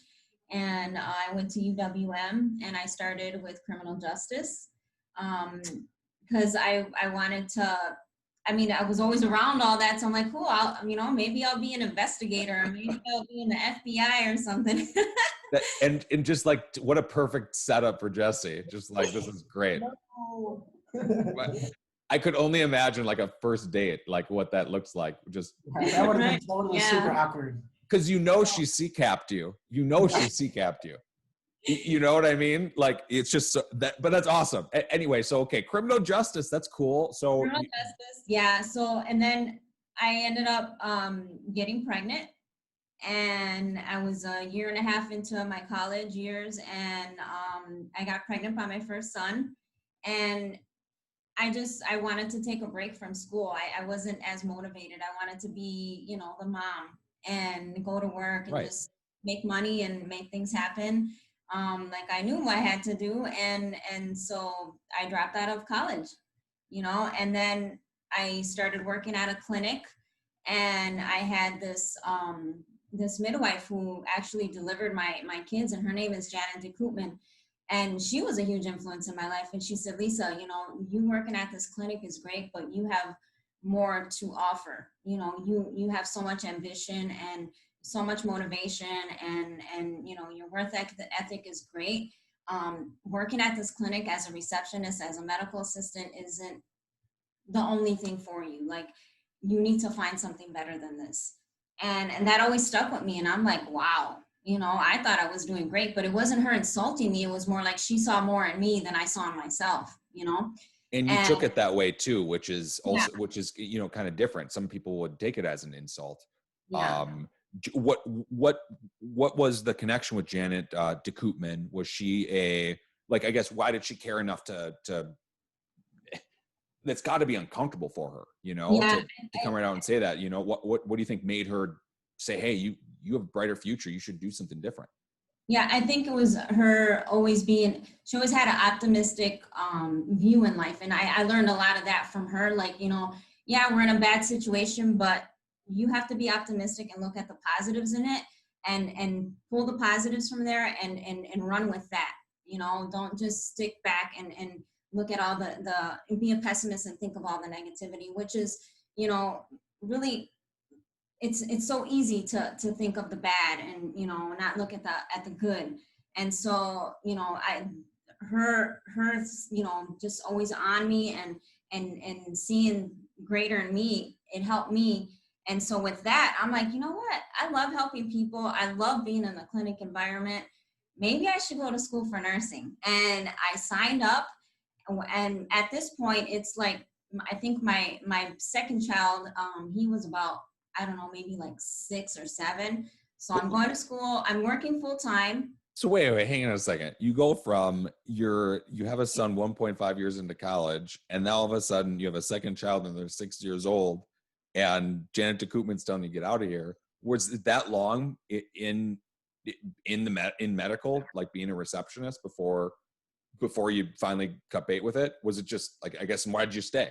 and I went to UWM, and I started with criminal justice, because I wanted to. I mean, I was always around all that, so I'm like, cool. Maybe I'll be an investigator, or maybe I'll be in the FBI or something. and just like, what a perfect setup for Jesse. Just like, this is great. No. I could only imagine like a first date, like what that looks like. Just that would have been totally super awkward. Because she C-capped you. She C-capped you. You know what I mean? Like, it's just that, but that's awesome. Anyway, so okay, criminal justice, that's cool. So criminal justice, yeah. So, and then I ended up getting pregnant, and I was a year and a half into my college years, and I got pregnant by my first son, and I wanted to take a break from school. I wasn't as motivated. I wanted to be, the mom and go to work and just make money and make things happen. Like I knew I had to do. And so I dropped out of college, and then I started working at a clinic, and I had this midwife who actually delivered my kids, and her name is Janet DeKoopman. And she was a huge influence in my life. And she said, Lisa, you working at this clinic is great, but you have more to offer. You have so much ambition and so much motivation, and your work ethic is great. Working at this clinic as a receptionist, as a medical assistant isn't the only thing for you. Like, you need to find something better than this. And that always stuck with me. And I'm like, wow, I thought I was doing great, but it wasn't her insulting me. It was more like she saw more in me than I saw in myself, And you took it that way too, which is also, Yeah. which is, kind of different. Some people would take it as an insult. Yeah. What was the connection with Janet DeKoopman? Was she I guess, why did she care enough to that's got to be uncomfortable for her, Yeah. to come right out and say that, what do you think made her say, hey, you have a brighter future, you should do something different? Yeah, I think it was her she always had an optimistic view in life. And I learned a lot of that from her. Like, yeah, we're in a bad situation, but you have to be optimistic and look at the positives in it, and pull the positives from there, and run with that. Don't just stick back and look at all the be a pessimist and think of all the negativity, which is, really, it's so easy to think of the bad and not look at the good. And so her just always on me, and seeing greater in me, it helped me. And so with that, I'm like, you know what, I love helping people, I love being in the clinic environment, maybe I should go to school for nursing. And I signed up, and at this point, it's like, I think my second child, he was about, I don't know, maybe like 6 or 7. So I'm going to school, I'm working full time. So wait, hang on a second. You go from you have a son 1.5 years into college, and now all of a sudden you have a second child and they're 6 years old, and Janet DeKoopman's telling you to get out of here. Was it that long in medical, like being a receptionist, before you finally cut bait with it? Was it just like, I guess, and why did you stay?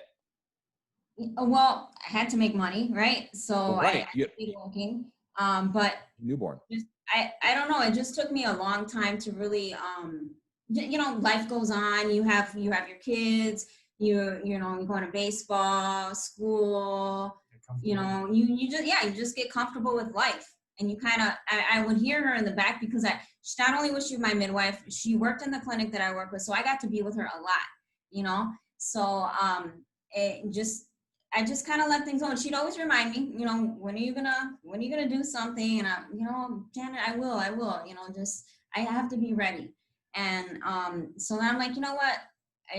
Well, I had to make money, right? So Right. I stayed working. But Newborn. I don't know. It just took me a long time to really, life goes on. You have your kids. You're going to baseball, school. You just get comfortable with life. And you kind of, I would hear her in the back, because she not only was she my midwife, she worked in the clinic that I work with, so I got to be with her a lot. So I just kind of let things go. And she'd always remind me, when are you gonna do something? And Janet, I will, just, I have to be ready. And so then I'm like, you know what?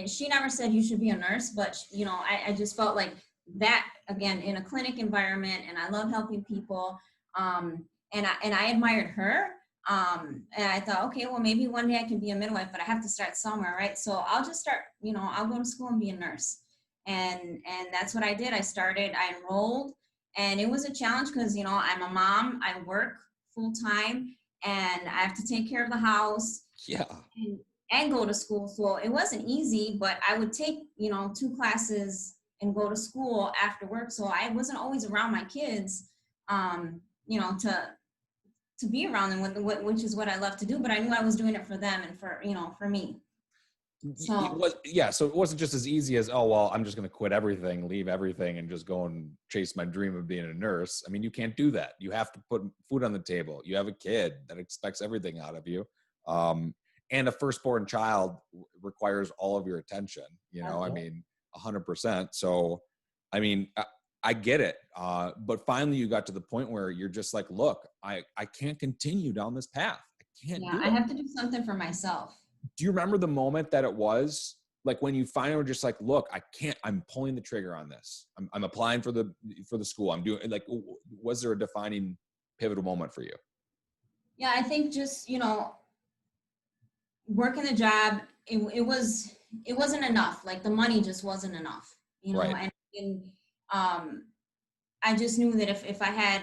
She never said you should be a nurse, but I just felt like that, again, in a clinic environment, and I love helping people. And I admired her. And I thought, okay, well, maybe one day I can be a midwife, but I have to start somewhere, right? So I'll just start, I'll go to school and be a nurse. And that's what I did. I enrolled, and it was a challenge because, I'm a mom, I work full time, and I have to take care of the house. Yeah. And go to school. So it wasn't easy, but I would take, 2 classes and go to school after work. So I wasn't always around my kids, to be around them, which is what I love to do. But I knew I was doing it for them and for me. So so it wasn't just as easy as, oh, well, I'm just going to quit everything, leave everything, and just go and chase my dream of being a nurse. I mean, you can't do that. You have to put food on the table. You have a kid that expects everything out of you. And a firstborn child requires all of your attention, I mean, 100%. So, I mean, I get it. But finally you got to the point where you're just like, look, I can't continue down this path. I can't do it. I have to do something for myself. Do you remember the moment that it was like when you finally were just like, look, I'm pulling the trigger on this. I'm applying for the school. I'm doing, like, was there a defining pivotal moment for you? Yeah, I think just, working the job, it wasn't enough. Like, the money just wasn't enough, Right. and I just knew that if I had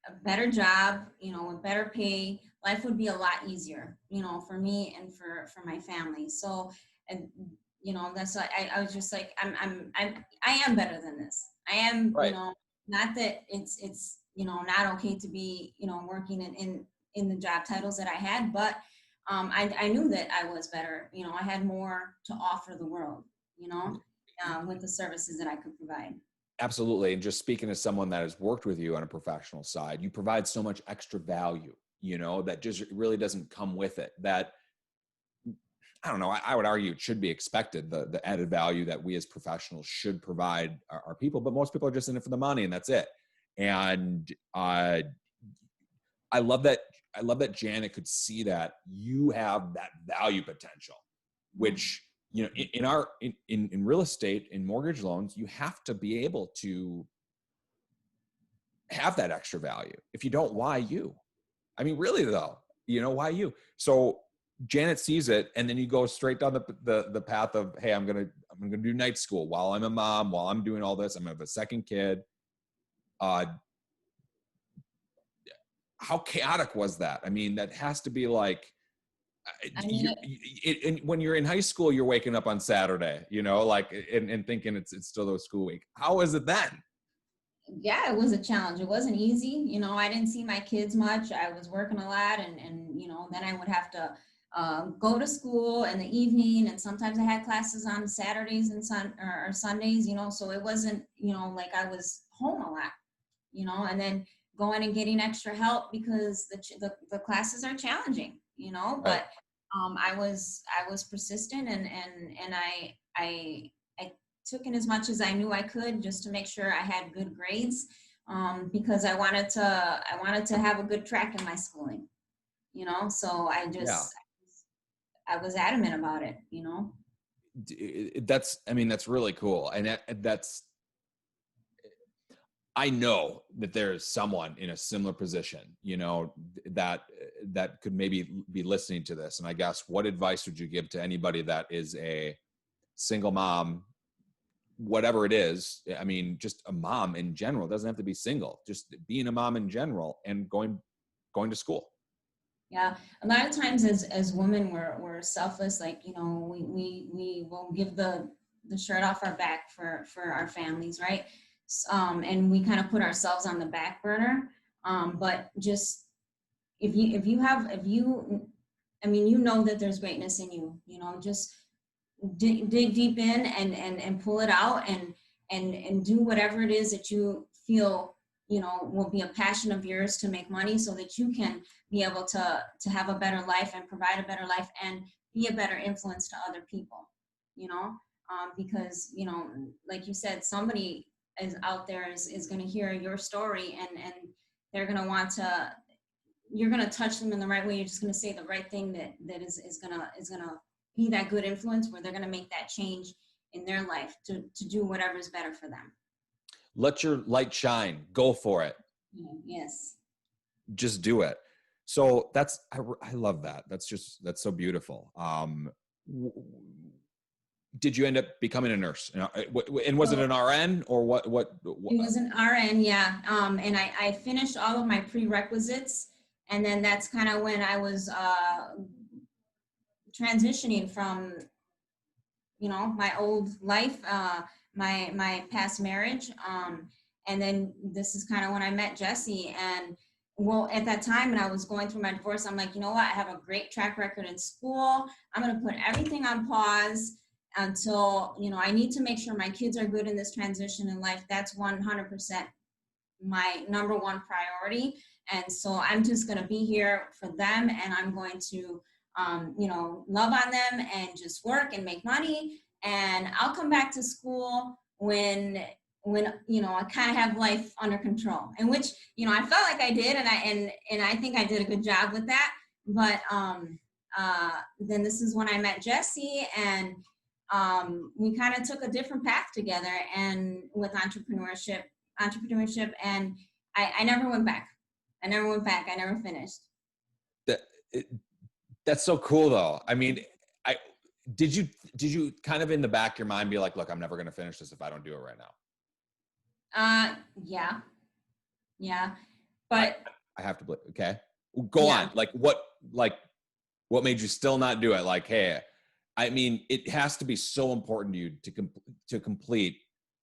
a better job, with better pay, life would be a lot easier, for me and for my family. So, and that's like, I was just like, I am better than this. I am, Right. not that it's, not okay to be, working in the job titles that I had, but I knew that I was better. I had more to offer the world, with the services that I could provide. Absolutely. And just speaking as someone that has worked with you on a professional side, you provide so much extra value, that just really doesn't come with it. That, I don't know, I would argue it should be expected, the added value that we as professionals should provide our people, but most people are just in it for the money and that's it. And I love that. I love that Janet could see that you have that value potential, which, in real estate, in mortgage loans, you have to be able to have that extra value. If you don't, why you? I mean, really though, why you? So Janet sees it, and then you go straight down the path of, hey, I'm gonna do night school while I'm a mom, while I'm doing all this. I'm gonna have a second kid. How chaotic was that? I mean, that has to be like, when you're in high school, you're waking up on Saturday, and thinking it's still the school week. How is it then? Yeah, it was a challenge. It wasn't easy. I didn't see my kids much. I was working a lot, and then I would have to go to school in the evening, and sometimes I had classes on Saturdays and Sundays. So it wasn't like I was home a lot. And then going and getting extra help because the classes are challenging. Right. But I was persistent, and I took in as much as I knew I could just to make sure I had good grades, because I wanted to have a good track in my schooling, so I was adamant about it, That's really cool. And I know that there's someone in a similar position, that could maybe be listening to this. And I guess, what advice would you give to anybody that is a single mom, whatever it is? I mean, just a mom in general. It doesn't have to be single, just being a mom in general and going to school. Yeah, a lot of times as women, we're selfless. Like, we will give the shirt off our back for our families, right? And we kind of put ourselves on the back burner. But just if you that there's greatness in you. Just dig deep in and pull it out, and do whatever it is that you feel will be a passion of yours to make money, so that you can be able to have a better life and provide a better life and be a better influence to other people, because like you said, somebody is out there is going to hear your story, and they're going to want to, you're going to touch them in the right way. You're just going to say the right thing that is going to be that good influence where they're going to make that change in their life to do whatever is better for them. Let your light shine. Go for it. Yes. Just do it. So I love that. That's so beautiful. Did you end up becoming a nurse? And was it an RN or what? It was an RN, yeah. And I finished all of my prerequisites, and then that's kind of when I was transitioning from, my old life, my past marriage. And then this is kind of when I met Jesse. And well, at that time, when I was going through my divorce, I'm like, you know what? I have a great track record in school. I'm going to put everything on pause until, I need to make sure my kids are good in this transition in life. That's 100% my number one priority. And so I'm just going to be here for them, and I'm going to, love on them and just work and make money. And I'll come back to school when I kind of have life under control, and which, I felt like I did. And I think I did a good job with that. But then this is when I met Jesse, and we kind of took a different path together, and with entrepreneurship, and I never went back. I never finished. That's so cool though. I mean, did you kind of in the back of your mind be like, look, I'm never going to finish this if I don't do it right now? Yeah. But I have to, okay. Go on. Like what made you still not do it? Like, hey, I mean, it has to be so important to you to complete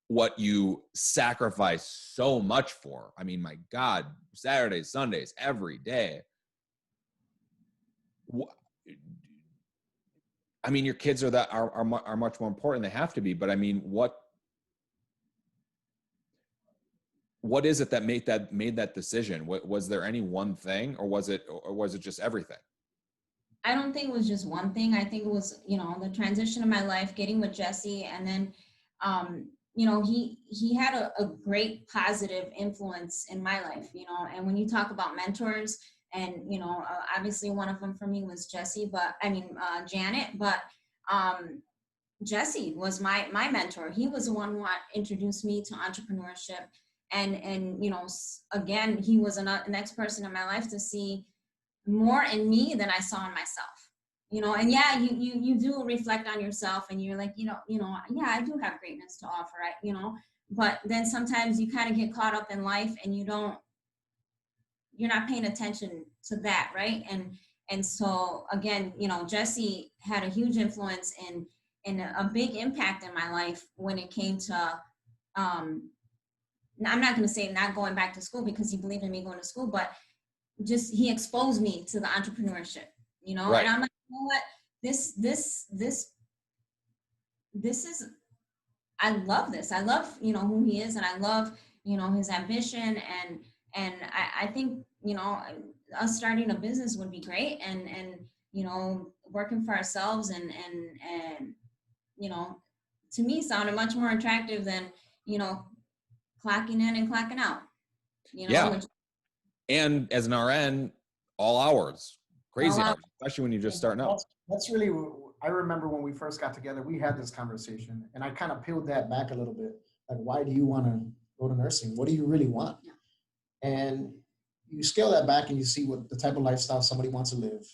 what you sacrifice so much for. I mean, my God, Saturdays, Sundays, every day. I mean, your kids are much more important. They have to be. But I mean, what is it that made that decision? Was there any one thing, or was it just everything? I don't think it was just one thing. I think it was, the transition of my life, getting with Jesse, and then, he had a great positive influence in my life, and when you talk about mentors, and, obviously one of them for me was Janet, but Jesse was my mentor. He was the one who introduced me to entrepreneurship. And again, he was an next person in my life to see more in me than I saw in myself, and yeah, you do reflect on yourself, and you're like, yeah, I do have greatness to offer, but then sometimes you kind of get caught up in life, and you're not paying attention to that, right? And so again, Jesse had a huge influence and a big impact in my life when it came to, I'm not going to say not going back to school, because he believed in me going to school, but just he exposed me to the entrepreneurship, Right. and I'm like, you know what, this is, I love this. I love, who he is, and I love, his ambition, and I think, us starting a business would be great, and working for ourselves, and to me sounded much more attractive than, clocking in and clocking out, Yeah. which, And as an RN, all hours, crazy hours, especially when you're just starting out. That's really, I remember when we first got together, we had this conversation, and I kind of peeled that back a little bit. Like, why do you want to go to nursing? What do you really want? Yeah. And you scale that back and you see what the type of lifestyle somebody wants to live,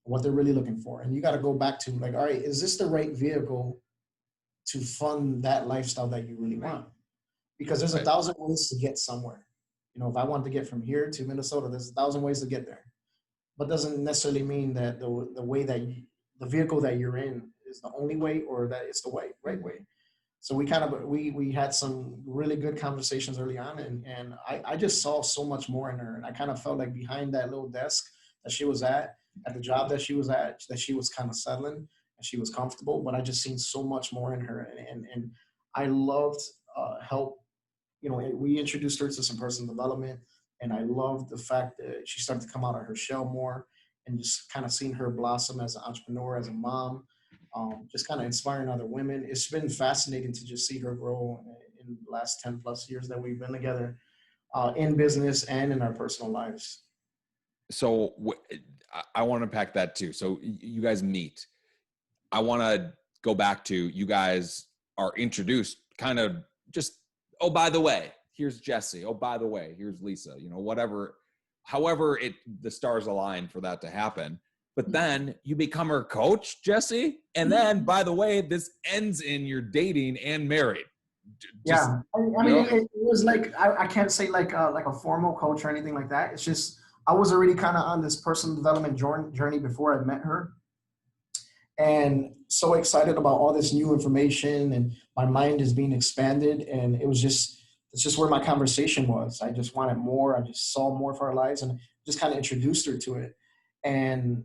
what they're really looking for. And you got to go back to, like, all right, is this the right vehicle to fund that lifestyle that you really want? Because there's 1,000 ways to get somewhere. If I want to get from here to Minnesota, there's 1,000 ways to get there. But doesn't necessarily mean that the way that the vehicle that you're in is the only way, or that it's the right way. So we had some really good conversations early on, and I just saw so much more in her, and I kind of felt like behind that little desk that she was at the job that she was at, that she was kind of settling and she was comfortable, but I just seen so much more in her, and I loved help. We introduced her to some personal development, and I loved the fact that she started to come out of her shell more, and just kind of seeing her blossom as an entrepreneur, as a mom, just kind of inspiring other women. It's been fascinating to just see her grow in the last 10 plus years that we've been together, in business and in our personal lives. So I want to unpack that too. So you guys meet. I want to go back to, you guys are introduced kind of just, oh, by the way, here's Jesse. Oh, by the way, here's Lisa. However the stars align for that to happen. But then you become her coach, Jesse. And then, by the way, this ends in you're dating and married. Yeah, I mean, it was like, I can't say like a formal coach or anything like that. It's just, I was already kind of on this personal development journey before I met her, and so excited about all this new information, and my mind is being expanded, and it's just where my conversation was. I just wanted more. I just saw more for our lives, and just kind of introduced her to it, and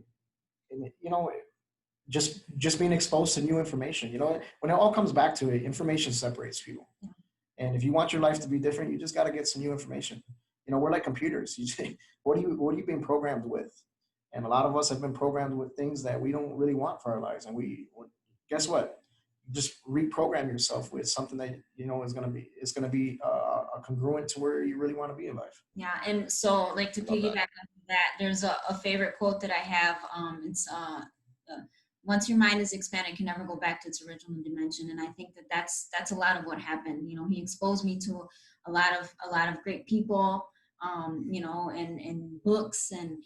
just being exposed to new information. When it all comes back to it, information separates people. Yeah. And if you want your life to be different, you just got to get some new information. We're like computers. You say, what are you being programmed with? And a lot of us have been programmed with things that we don't really want for our lives. And guess what? Just reprogram yourself with something that is going to be congruent to where you really want to be in life. Yeah, and so like to piggyback on that, there's a favorite quote that I have. It's once your mind is expanded, it can never go back to its original dimension. And I think that's a lot of what happened. He exposed me to a lot of great people. And books and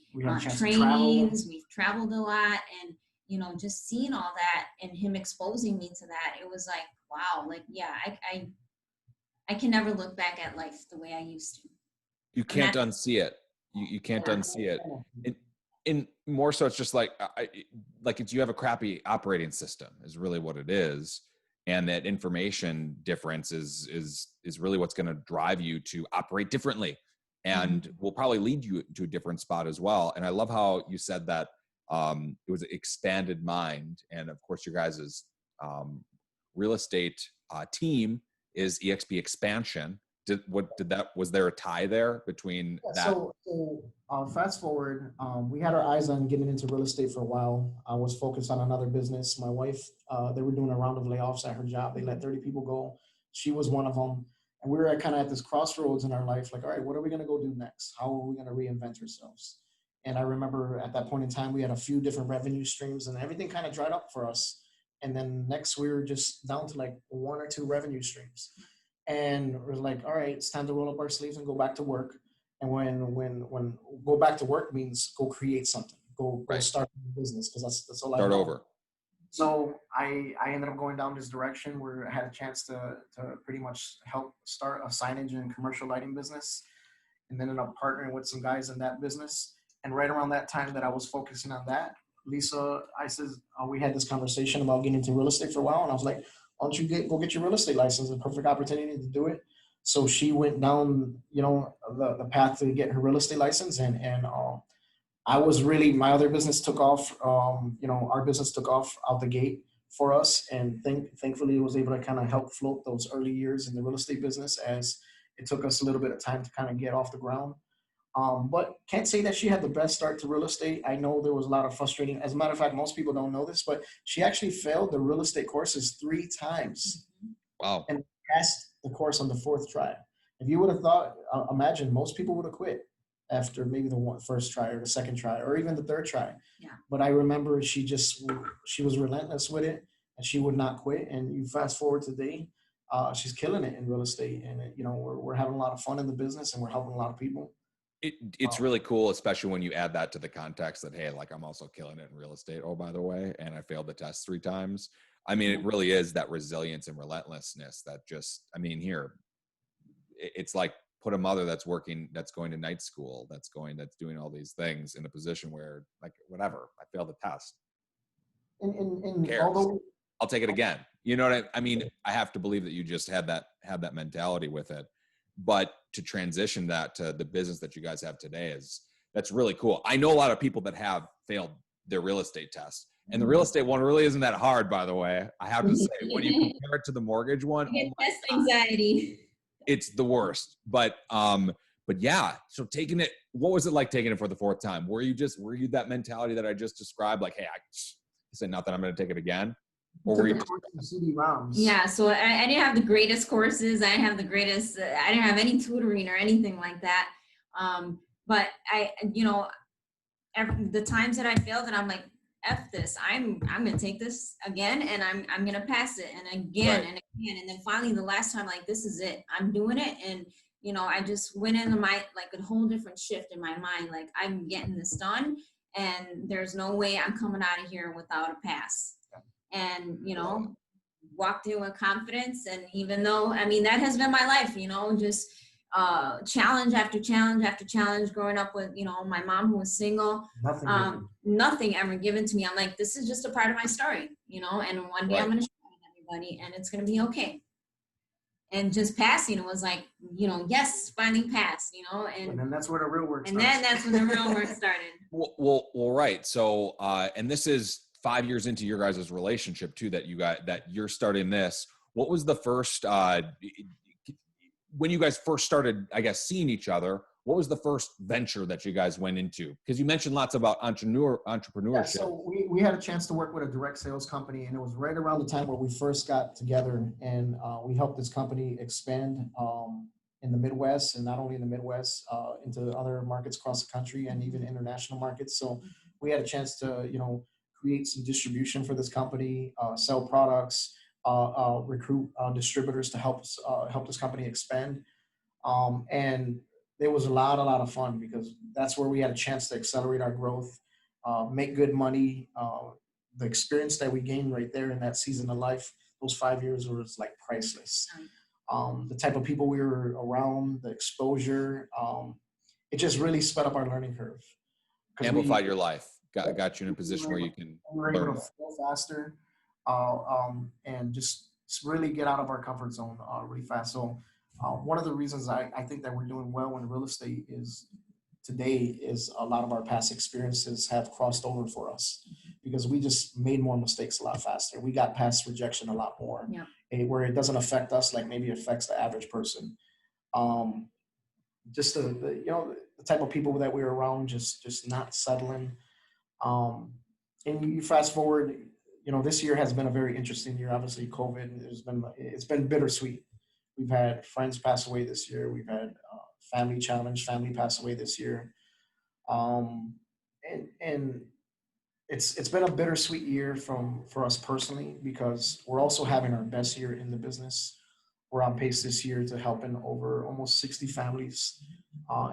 trainings. We've traveled a lot, and just seeing all that and him exposing me to that, it was like, wow, like, yeah, I can never look back at life the way I used to. You can't unsee it. You can't unsee it. in more so it's just like like it's you have a crappy operating system is really what it is, and that information difference is really what's going to drive you to operate differently, and will probably lead you to a different spot as well. And I love how you said that it was an expanded mind, and of course your guys's real estate team is EXP Expansion. Was there a tie there between that? So fast forward, we had our eyes on getting into real estate for a while. I was focused on another business. My wife, they were doing a round of layoffs at her job. They let 30 people go. She was one of them. And we were kind of at this crossroads in our life, like, all right, what are we going to go do next? How are we going to reinvent ourselves? And I remember at that point in time, we had a few different revenue streams and everything kind of dried up for us. And then next we were just down to like 1 or 2 revenue streams. And we're like, all right, it's time to roll up our sleeves and go back to work. And when go back to work means go create something, go start a business, because that's all I start know. over. So I ended up going down this direction where I had a chance to pretty much help start a signage and commercial lighting business, and then ended up partnering with some guys in that business. And right around that time that I was focusing on that, Lisa, we had this conversation about getting into real estate for a while, and I was like, why don't you go get your real estate license? A perfect opportunity to do it. So she went down, the path to get her real estate license, and I was really, my other business took off. Our business took off out the gate for us, and thankfully, it was able to kind of help float those early years in the real estate business, as it took us a little bit of time to kind of get off the ground. But can't say that she had the best start to real estate. I know there was a lot of frustrating. As a matter of fact, most people don't know this, but she actually failed the real estate courses 3 times. Wow. And passed the course on the 4th try. If you would have thought, imagine most people would have quit after maybe the first try or the second try or even the 3rd try. Yeah. But I remember she was relentless with it, and she would not quit. And you fast forward today, she's killing it in real estate, and we're having a lot of fun in the business, and we're helping a lot of people. It's really cool, especially when you add that to the context that, hey, like I'm also killing it in real estate. Oh, by the way, and I failed the test 3 times. I mean, it really is that resilience and relentlessness that just, I mean, here, it's like put a mother that's going to night school, that's doing all these things in a position where, like, whatever, I failed the test. And although I'll take it again. You know what I mean? I have to believe that you just have that mentality with it. But to transition that to the business that you guys have today that's really cool. I know a lot of people that have failed their real estate test, and the real estate one really isn't that hard, by the way. I have to say, when you compare it to the mortgage one, Test anxiety. It's the worst. But yeah. So taking it, what was it like taking it for the 4th time? Were you that mentality that I just described? Like, hey, I say nothing, I'm going to take it again. Or were you Yeah, so I didn't have the greatest courses. I didn't have any tutoring or anything like that. But the times that I failed, and I'm like, F this, I'm going to take this again, and I'm going to pass it, and again, and again. And then finally, the last time, like, this is it, I'm doing it. And, I just went into like a whole different shift in my mind. Like, I'm getting this done, and there's no way I'm coming out of here without a pass. And, walked in with confidence. And even though, I mean, that has been my life, just challenge after challenge after challenge, growing up with, my mom who was single, nothing ever given to me. I'm like, this is just a part of my story, and one day I'm going to share it with everybody, and it's going to be okay. And just passing, it was like, yes, finally passed, and then that's where the real work started. And then that's when the real work started. Well, right. So, and this is 5 years into your guys' relationship too, that you're starting this. What was the first, when you guys first started, I guess, seeing each other, what was the first venture that you guys went into? Because you mentioned lots about entrepreneurship. Yeah, so we had a chance to work with a direct sales company, and it was right around the time where we first got together, and we helped this company expand in the Midwest, and not only in the Midwest, into other markets across the country and even international markets. So we had a chance to, create some distribution for this company, sell products, recruit distributors to help this company expand. And it was a lot of fun, because that's where we had a chance to accelerate our growth, make good money. The experience that we gained right there in that season of life, those 5 years, was like priceless. The type of people we were around, the exposure, it just really sped up our learning curve. Amplified your life. Got you in a position where you can we're learn able to more. flow faster, and just really get out of our comfort zone really fast. So one of the reasons I think that we're doing well in real estate is today is a lot of our past experiences have crossed over for us because we just made more mistakes a lot faster. We got past rejection a lot more, where it doesn't affect us like maybe it affects the average person. Just the type of people that we're around, just not settling. And you fast forward, this year has been a very interesting year. Obviously, COVID it's been bittersweet. We've had friends pass away this year. We've had family pass away this year. And it's been a bittersweet year for us personally because we're also having our best year in the business. We're on pace this year to helping over almost 60 families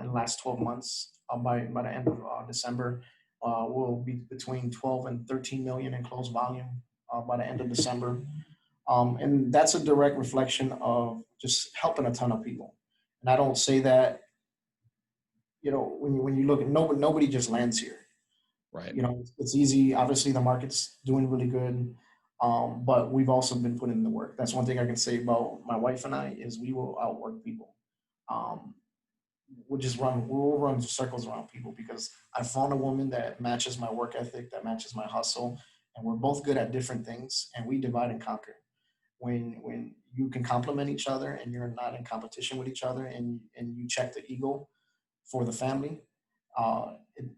in the last 12 months. By the end of December, we'll be between 12 and 13 million in closed volume by the end of December. And that's a direct reflection of just helping a ton of people. And I don't say that, when you look at nobody just lands here. Right. It's easy. Obviously, the market's doing really good. But we've also been putting in the work. That's one thing I can say about my wife and I is we will outwork people. We'll run circles around people because I found a woman that matches my work ethic, that matches my hustle, and we're both good at different things, and we divide and conquer. When you can complement each other and you're not in competition with each other, and you check the ego for the family,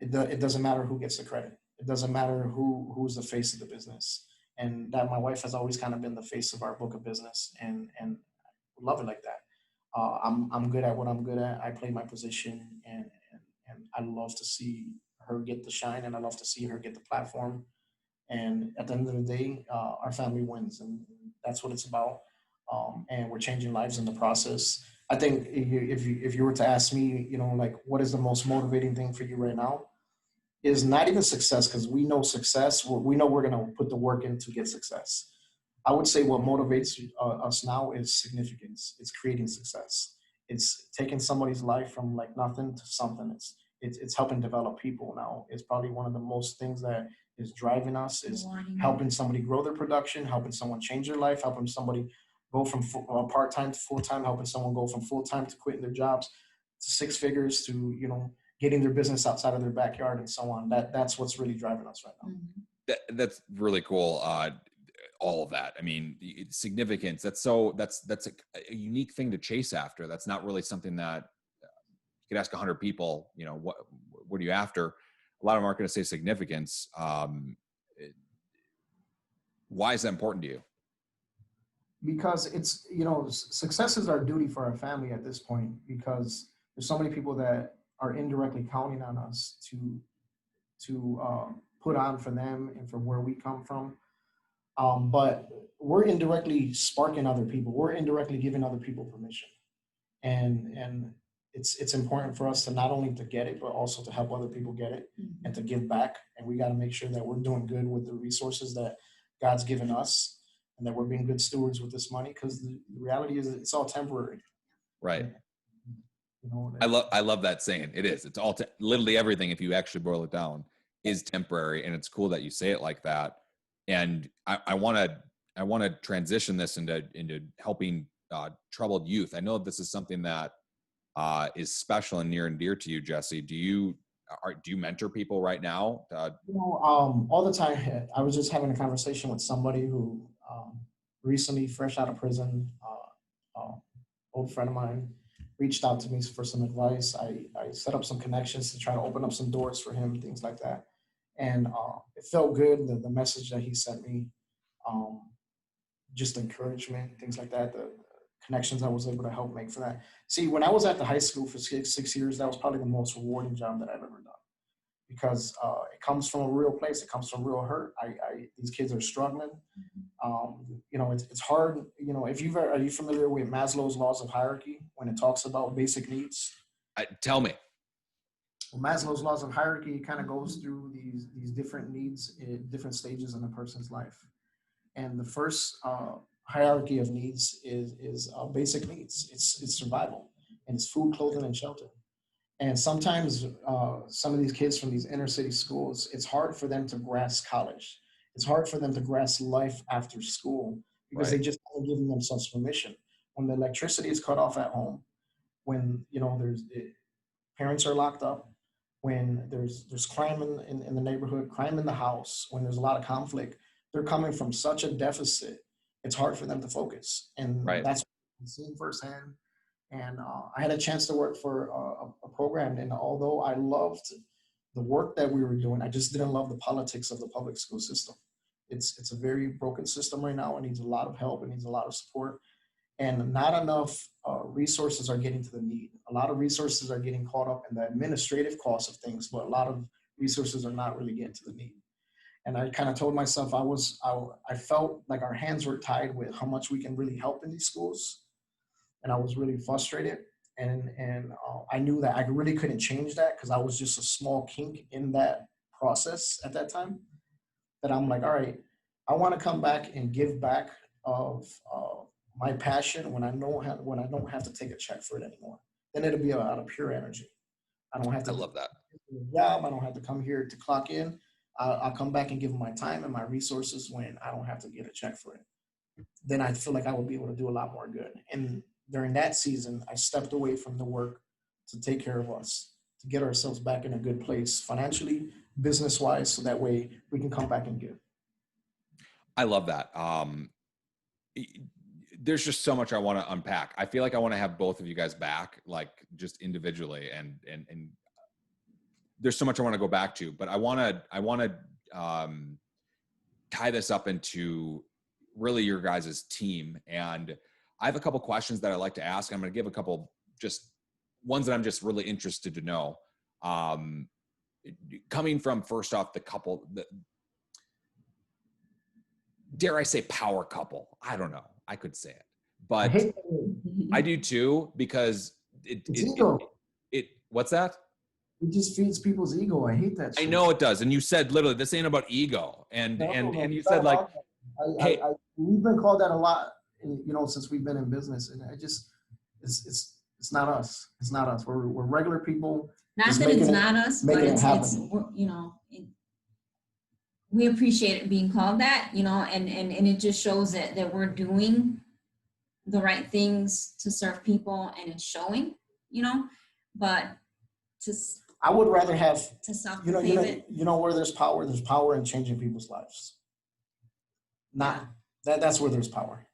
it doesn't matter who gets the credit. It doesn't matter who's the face of the business. And that my wife has always kind of been the face of our book of business, and we love it like that. I'm good at what I'm good at. I play my position, and I love to see her get the shine, and I love to see her get the platform. And at the end of the day, our family wins, and that's what it's about. And we're changing lives in the process. I think if you were to ask me, like what is the most motivating thing for you right now, is not even success, because we know success. We know we're going to put the work in to get success. I would say what motivates us now is significance. It's creating success. It's taking somebody's life from like nothing to something. It's helping develop people now. It's probably one of the most things that is driving us is helping somebody grow their production, helping someone change their life, helping somebody go from part-time to full-time, helping someone go from full-time to quitting their jobs to six figures to, getting their business outside of their backyard and so on. That's what's really driving us right now. That's really cool. All of that. I mean, significance. That's a unique thing to chase after. That's not really something that you could ask 100 people. What are you after? A lot of them aren't going to say significance. Why is that important to you? Because it's, success is our duty for our family at this point, because there's so many people that are indirectly counting on us to put on for them and for where we come from. But we're indirectly sparking other people. We're indirectly giving other people permission. And it's important for us to not only to get it, but also to help other people get it and to give back. And we got to make sure that we're doing good with the resources that God's given us, and that we're being good stewards with this money, because the reality is it's all temporary. Right. I love that saying. It is. It's all literally everything, if you actually boil it down, is temporary. And it's cool that you say it like that. And I want to transition this into helping troubled youth. I know this is something that is special and near and dear to you, Jesse. Do you mentor people right now? All the time. I was just having a conversation with somebody who recently, fresh out of prison, old friend of mine, reached out to me for some advice. I set up some connections to try to open up some doors for him, things like that. And it felt good, the message that he sent me, just encouragement, things like that, the connections I was able to help make for that. See, when I was at the high school for six years, that was probably the most rewarding job that I've ever done, because it comes from a real place. It comes from real hurt. These kids are struggling. It's hard. Are you familiar with Maslow's laws of hierarchy when it talks about basic needs? Tell me. Well, Maslow's laws of hierarchy kind of goes through these different needs at different stages in a person's life. And the first hierarchy of needs is basic needs. It's survival, and it's food, clothing, and shelter. And sometimes some of these kids from these inner city schools, it's hard for them to grasp college. It's hard for them to grasp life after school because they Right. just haven't given themselves permission. When the electricity is cut off at home, when parents are locked up, when there's crime in the neighborhood, crime in the house, when there's a lot of conflict, they're coming from such a deficit. It's hard for them to focus, and Right. that's what I'm seeing firsthand. And I had a chance to work for a program, and although I loved the work that we were doing, I just didn't love the politics of the public school system. It's a very broken system right now. It needs a lot of help. It needs a lot of support, and not enough resources are getting to the need. A lot of resources are getting caught up in the administrative costs of things, but a lot of resources are not really getting to the need. And I kind of told myself I felt like our hands were tied with how much we can really help in these schools, and I was really frustrated. And I knew that I really couldn't change that because I was just a small kink in that process at that time. That I'm like, all right, I want to come back and give back of my passion when I don't have to take a check for it anymore. Then it'll be out of pure energy. I don't have I to do love that. a job. I don't have to come here to clock in. I'll come back and give them my time and my resources when I don't have to get a check for it. Then I feel like I would be able to do a lot more good. And during that season, I stepped away from the work to take care of us, to get ourselves back in a good place financially, business wise, so that way we can come back and give. I love that. There's just so much I want to unpack. I feel like I want to have both of you guys back, like just individually, and there's so much I want to go back to, but I want to tie this up into really your guys' team. And I have a couple questions that I like to ask. I'm going to give a couple just ones that I'm just really interested to know. Coming from first off dare I say power couple? I don't know. I could say it, but I do too, because what's that? It just feeds people's ego. I hate that shit. I know it does. And you said literally, this ain't about ego. And you said like, hey, we've been called that a lot, since we've been in business, and it's not us. It's not us. We're regular people. Not that it's not us, but it's we appreciate it being called that, and it just shows that we're doing the right things to serve people, and it's showing, but I would rather have to self-proclaim it. Where there's power in changing people's lives. That's where there's power.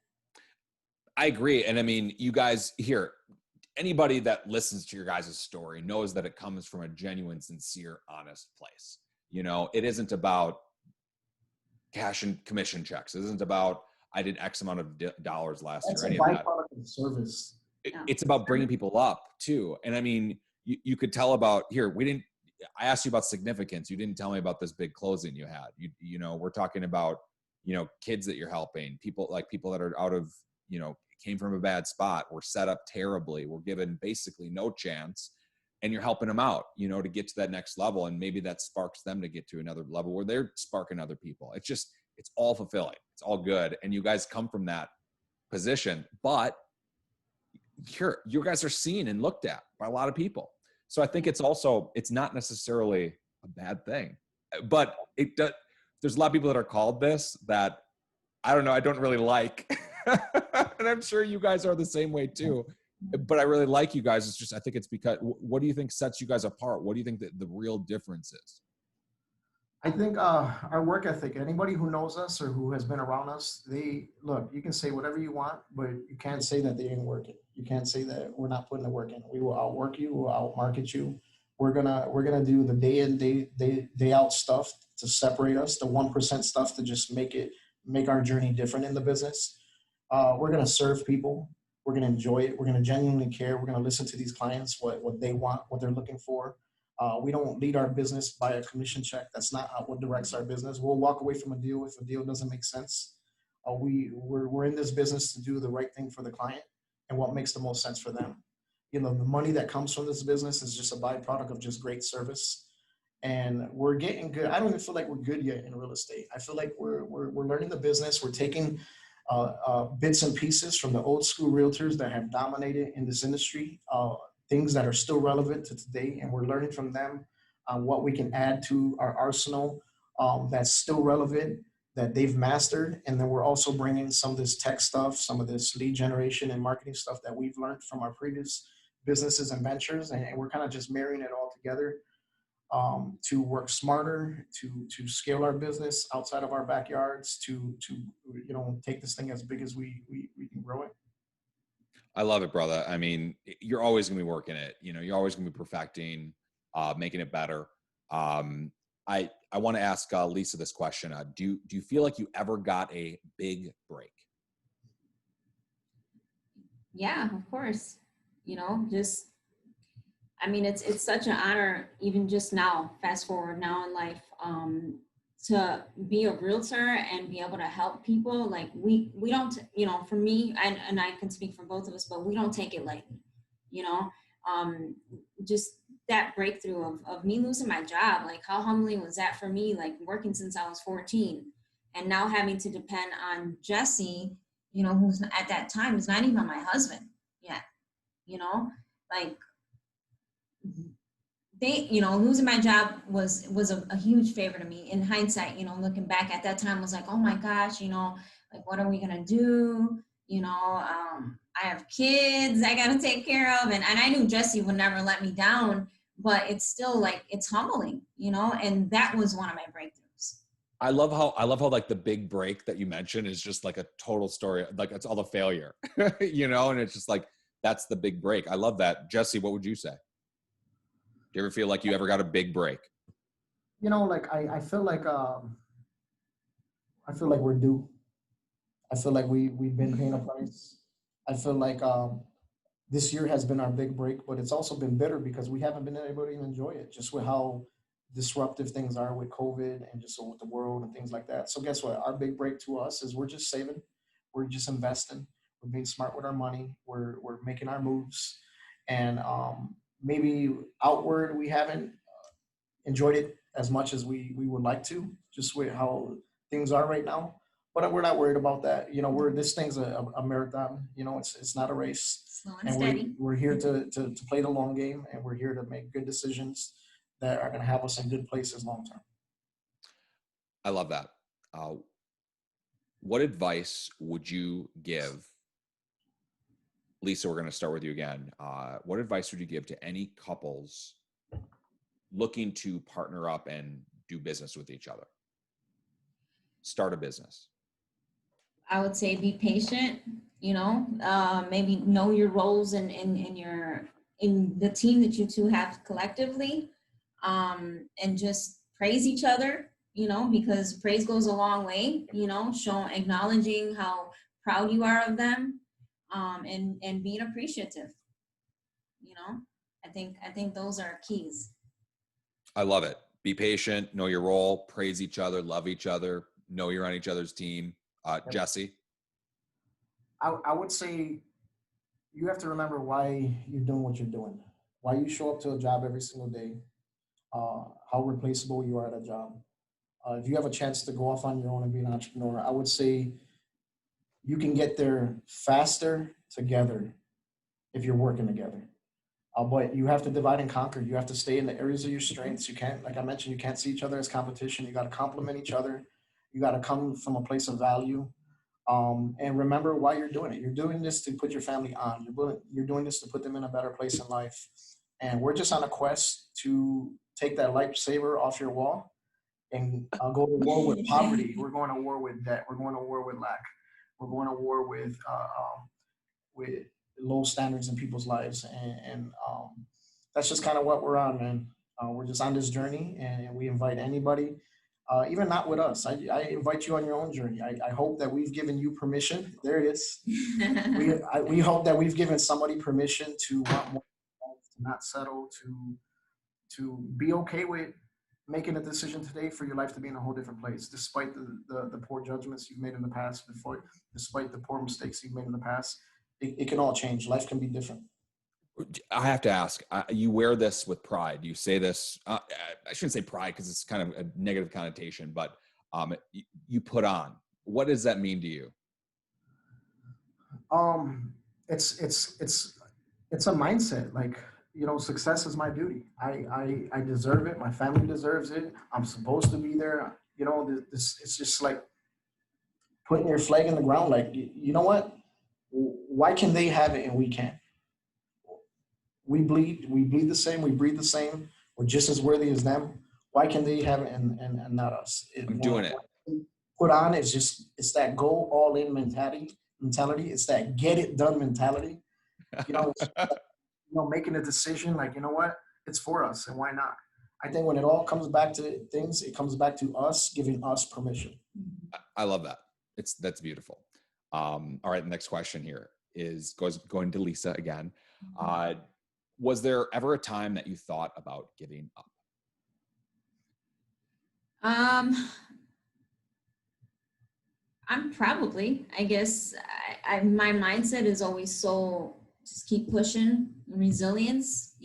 I agree. And I mean, you guys here, anybody that listens to your guys' story knows that it comes from a genuine, sincere, honest place. It isn't about cash and commission checks. It isn't about, I did X amount of dollars last year. That's a byproduct of service. It's about bringing people up too. And I mean, you could tell about here, I asked you about significance. You didn't tell me about this big closing you had. We're talking about, kids that you're helping, people that are out of, came from a bad spot, were set up terribly, were given basically no chance, and you're helping them out, to get to that next level. And maybe that sparks them to get to another level where they're sparking other people. It's all fulfilling. It's all good. And you guys come from that position, but you guys are seen and looked at by a lot of people. So I think it's not necessarily a bad thing, but there's a lot of people that are called this that I don't know, I don't really like. And I'm sure you guys are the same way too, but I really like you guys. It's just, I think it's because, what do you think sets you guys apart? What do you think that the real difference is? I think our work ethic, anybody who knows us or who has been around us, you can say whatever you want, but you can't say that they ain't working. You can't say that we're not putting the work in. We will outwork you, we'll outmarket you. We're gonna do the day in, day out stuff to separate us, the 1% stuff to just make our journey different in the business. We're gonna serve people. We're gonna enjoy it. We're gonna genuinely care. We're gonna listen to these clients, what they want, what they're looking for. We don't lead our business by a commission check. That's not what directs our business. We'll walk away from a deal if a deal doesn't make sense. We're in this business to do the right thing for the client and what makes the most sense for them. The money that comes from this business is just a byproduct of just great service. And we're getting good. I don't even feel like we're good yet in real estate. I feel like we're learning the business. We're taking bits and pieces from the old school realtors that have dominated in this industry. things that are still relevant to today, and we're learning from them on what we can add to our arsenal that's still relevant, that they've mastered. And then we're also bringing some of this tech stuff, some of this lead generation and marketing stuff that we've learned from our previous businesses and ventures, and we're kind of just marrying it all together to work smarter, to scale our business outside of our backyards, to take this thing as big as we can grow it. I love it, brother. I mean, you're always going to be working it. You're always going to be perfecting, making it better. I want to ask Lisa this question. Do you feel like you ever got a big break? Yeah, of course. I mean, it's such an honor, even just now, fast forward now in life, to be a realtor and be able to help people. Like we don't, for me, and I can speak for both of us, but we don't take it lightly, just that breakthrough of me losing my job. Like how humbling was that for me, like working since I was 14 and now having to depend on Jesse, who's at that time is not even my husband yet, like, losing my job was a huge favor to me. In hindsight, looking back at that time, was like, oh my gosh, like what are we gonna do? I have kids I gotta take care of, and I knew Jesse would never let me down, but it's still like it's humbling, and that was one of my breakthroughs. I love how like the big break that you mentioned is just like a total story, like it's all the failure, and it's just like that's the big break. I love that. Jesse, what would you say? Do you ever feel like you ever got a big break? Like I feel like we're due. I feel like we've been paying a price. I feel like this year has been our big break, but it's also been bitter because we haven't been able to even enjoy it, just with how disruptive things are with COVID and just with the world and things like that. So guess what? Our big break to us is we're just saving, we're just investing, we're being smart with our money, we're making our moves, and maybe outward we haven't enjoyed it as much as we would like to, just with how things are right now. But we're not worried about that. This thing's a marathon. It's not a race. Slow and steady. We're here to play the long game, and we're here to make good decisions that are going to have us in good places long term. I love that. What advice would you give? Lisa, we're going to start with you again. What advice would you give to any couples looking to partner up and do business with each other? Start a business. I would say be patient, maybe know your roles in the team that you two have collectively, and just praise each other, because praise goes a long way, acknowledging how proud you are of them, and being appreciative, I think those are keys. I love it. Be patient, know your role, praise each other, love each other, know you're on each other's team. Jesse? I would say you have to remember why you're doing what you're doing, why you show up to a job every single day, how replaceable you are at a job. If you have a chance to go off on your own and be an entrepreneur, I would say you can get there faster together if you're working together. But you have to divide and conquer. You have to stay in the areas of your strengths. You can't, like I mentioned, you can't see each other as competition. You got to complement each other. You got to come from a place of value, and remember why you're doing it. You're doing this to put your family on. You're doing this to put them in a better place in life. And we're just on a quest to take that lifesaver off your wall and go to war with poverty. We're going to war with debt. We're going to war with lack. We're going to war with low standards in people's lives. And that's just kind of what we're on, man. We're just on this journey, and we invite anybody. Even not with us. I invite you on your own journey. I hope that we've given you permission. There it is. We hope that we've given somebody permission to want more, to not settle, to be okay with making a decision today for your life to be in a whole different place, despite the poor judgments you've made in the past, despite the poor mistakes you've made in the past. It can all change. Life can be different. I have to ask, you wear this with pride. You say this, I shouldn't say pride because it's kind of a negative connotation, but you put on. What does that mean to you? It's a mindset. Like success is my duty. I deserve it. My family deserves it. I'm supposed to be there. It's just like putting your flag in the ground. Like, you know what? Why can they have it and we can't? We bleed the same, we breathe the same. We're just as worthy as them. Why can they have it and not us? I'm doing it. Put on it's that go all in mentality. It's that get it done mentality. Making a decision like, you know what, it's for us and why not? I think when it all comes back to things, it comes back to us giving us permission. I love that. That's beautiful. All right. The next question here going to Lisa again. Was there ever a time that you thought about giving up? I'm probably, I guess, my mindset is always so just keep pushing, resilience.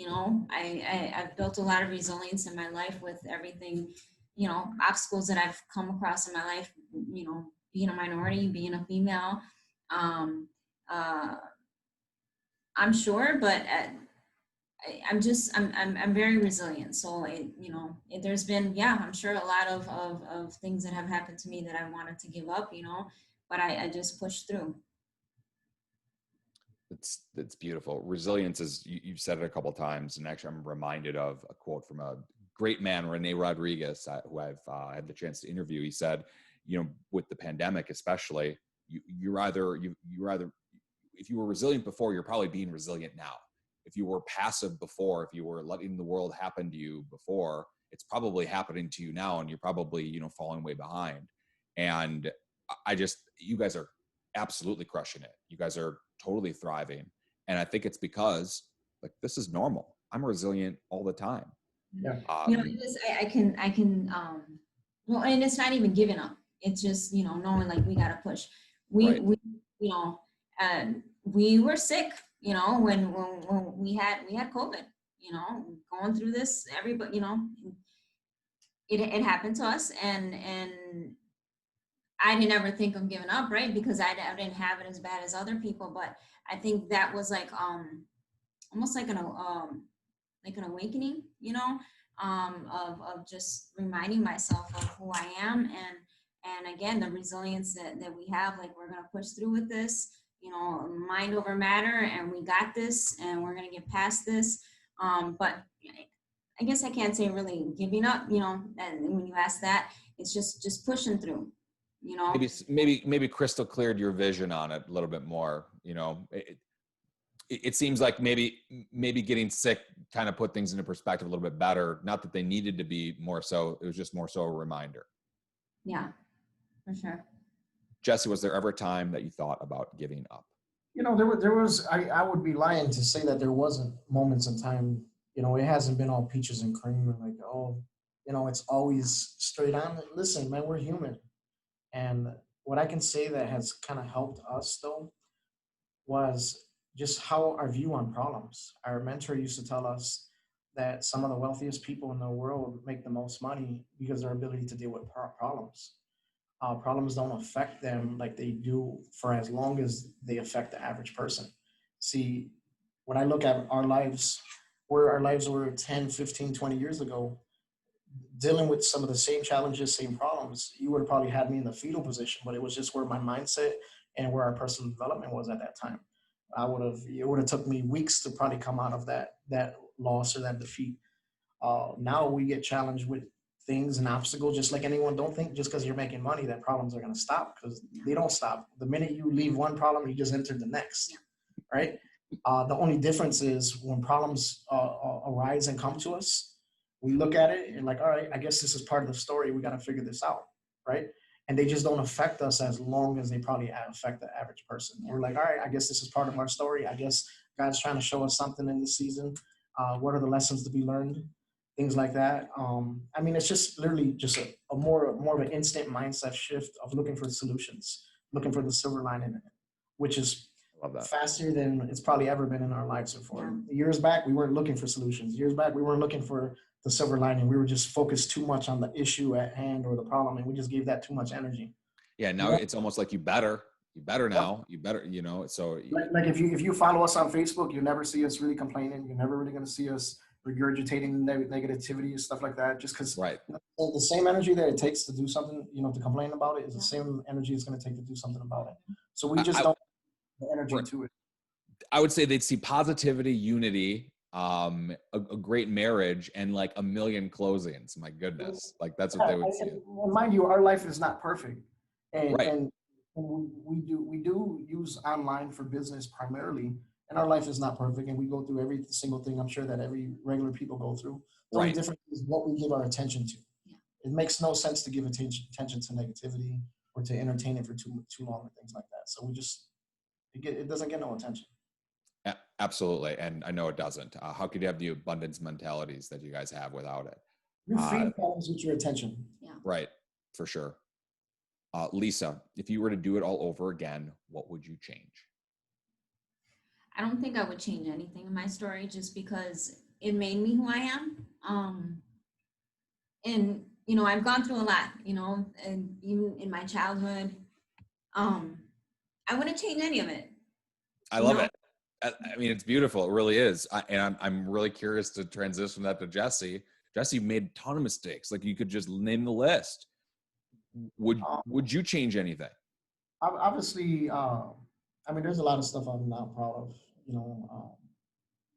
I've built a lot of resilience in my life with everything, obstacles that I've come across in my life, being a minority, being a female. I'm sure, but I'm very resilient. So there's been, I'm sure a lot of things that have happened to me that I wanted to give up, but I just pushed through. That's beautiful. Resilience is, you've said it a couple of times, and actually I'm reminded of a quote from a great man, Rene Rodriguez, who I've had the chance to interview. He said, with the pandemic, especially, you're either, if you were resilient before, you're probably being resilient now. If you were passive before, if you were letting the world happen to you before, it's probably happening to you now, and you're probably, falling way behind. And you guys are absolutely crushing it. You guys are totally thriving. And I think it's because this is normal. I'm resilient all the time. Yeah. I can, well, and it's not even giving up. It's just, knowing we got to push. We were sick, when we had COVID, going through this, everybody, it happened to us, and I didn't ever think of giving up, right? Because I didn't have it as bad as other people, but I think that was almost like an awakening, of just reminding myself of who I am, and again, the resilience that we have, we're going to push through with this, mind over matter, and we got this, and we're going to get past this. But I guess I can't say really giving up, and when you ask that, it's just pushing through. Maybe crystal cleared your vision on it a little bit more. It seems like maybe getting sick kind of put things into perspective a little bit better. Not that they needed to be more so. It was just more so a reminder. Yeah, for sure. Jesse, was there ever a time that you thought about giving up? There was. I would be lying to say that there wasn't moments in time. It hasn't been all peaches and cream and it's always straight on. Listen, man, we're human. And what I can say that has kind of helped us, though, was just how our view on problems. Our mentor used to tell us that some of the wealthiest people in the world make the most money because of their ability to deal with problems. Problems don't affect them like they do for as long as they affect the average person. See, when I look at our lives, where our lives were 10, 15, 20 years ago, dealing with some of the same challenges, same problems, you would have probably had me in the fetal position, but it was just where my mindset and where our personal development was at that time. It would have took me weeks to probably come out of that loss or that defeat. Now we get challenged with things and obstacles just like anyone. Don't think just because you're making money that problems are going to stop, because they don't stop. The minute you leave one problem, you just enter the next, right? The only difference is when problems arise and come to us, we look at it and all right, I guess this is part of the story. We got to figure this out, right? And they just don't affect us as long as they probably affect the average person. We're all right, I guess this is part of our story. I guess God's trying to show us something in this season. What are the lessons to be learned? Things like that. It's just literally just a more of an instant mindset shift of looking for solutions, looking for the silver lining in it, which is faster than it's probably ever been in our lives before. Years back, we weren't looking for solutions. Years back, we weren't looking for the silver lining. We were just focused too much on the issue at hand or the problem, and we just gave that too much energy. Yeah, now it's almost like you better, You better Yep. now. You better, so Like if you follow us on Facebook, you never see us really complaining. You're never really going to see us regurgitating negativity and stuff like that. Just because right. the same energy that it takes to do something, to complain about it is the same energy it's going to take to do something about it. So we just don't have the energy to it. I would say they'd see positivity, unity, a great marriage, and like a million closings. My goodness, like that's what they would see. And mind you, our life is not perfect, and Right. and we do use online for business primarily, and our life is not perfect, and we go through every single thing I'm sure that every regular people go through. The only difference is what we give our attention to. Yeah. It makes no sense to give attention to negativity or to entertain it for too long and things like that. So it doesn't get no attention. Absolutely. And I know it doesn't. How could you have the abundance mentalities that you guys have without it? You feed problems with your attention. Yeah. Right. For sure. Lisa, if you were to do it all over again, what would you change? I don't think I would change anything in my story just because it made me who I am. And, I've gone through a lot, and even in my childhood, I wouldn't change any of it. I love it. I mean, it's beautiful. It really is. And I'm really curious to transition that to Jesse. Jesse made a ton of mistakes. Like, you could just name the list. Would you change anything? Obviously, there's a lot of stuff I'm not proud of,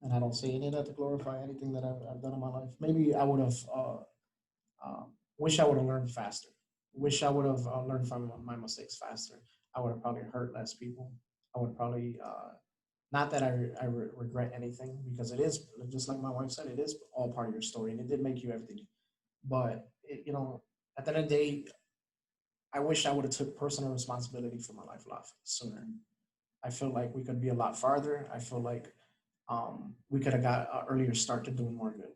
and I don't say any of that to glorify anything that I've done in my life. Maybe I would have, wish I would have learned faster. Wish I would have learned from my mistakes faster. I would have probably hurt less people. I would probably, not that I regret anything, because it is, just like my wife said, it is all part of your story, and it did make you everything. But, at the end of the day, I wish I would have took personal responsibility for my life a lot sooner. I feel like we could be a lot farther. I feel like we could have got an earlier start to doing more good.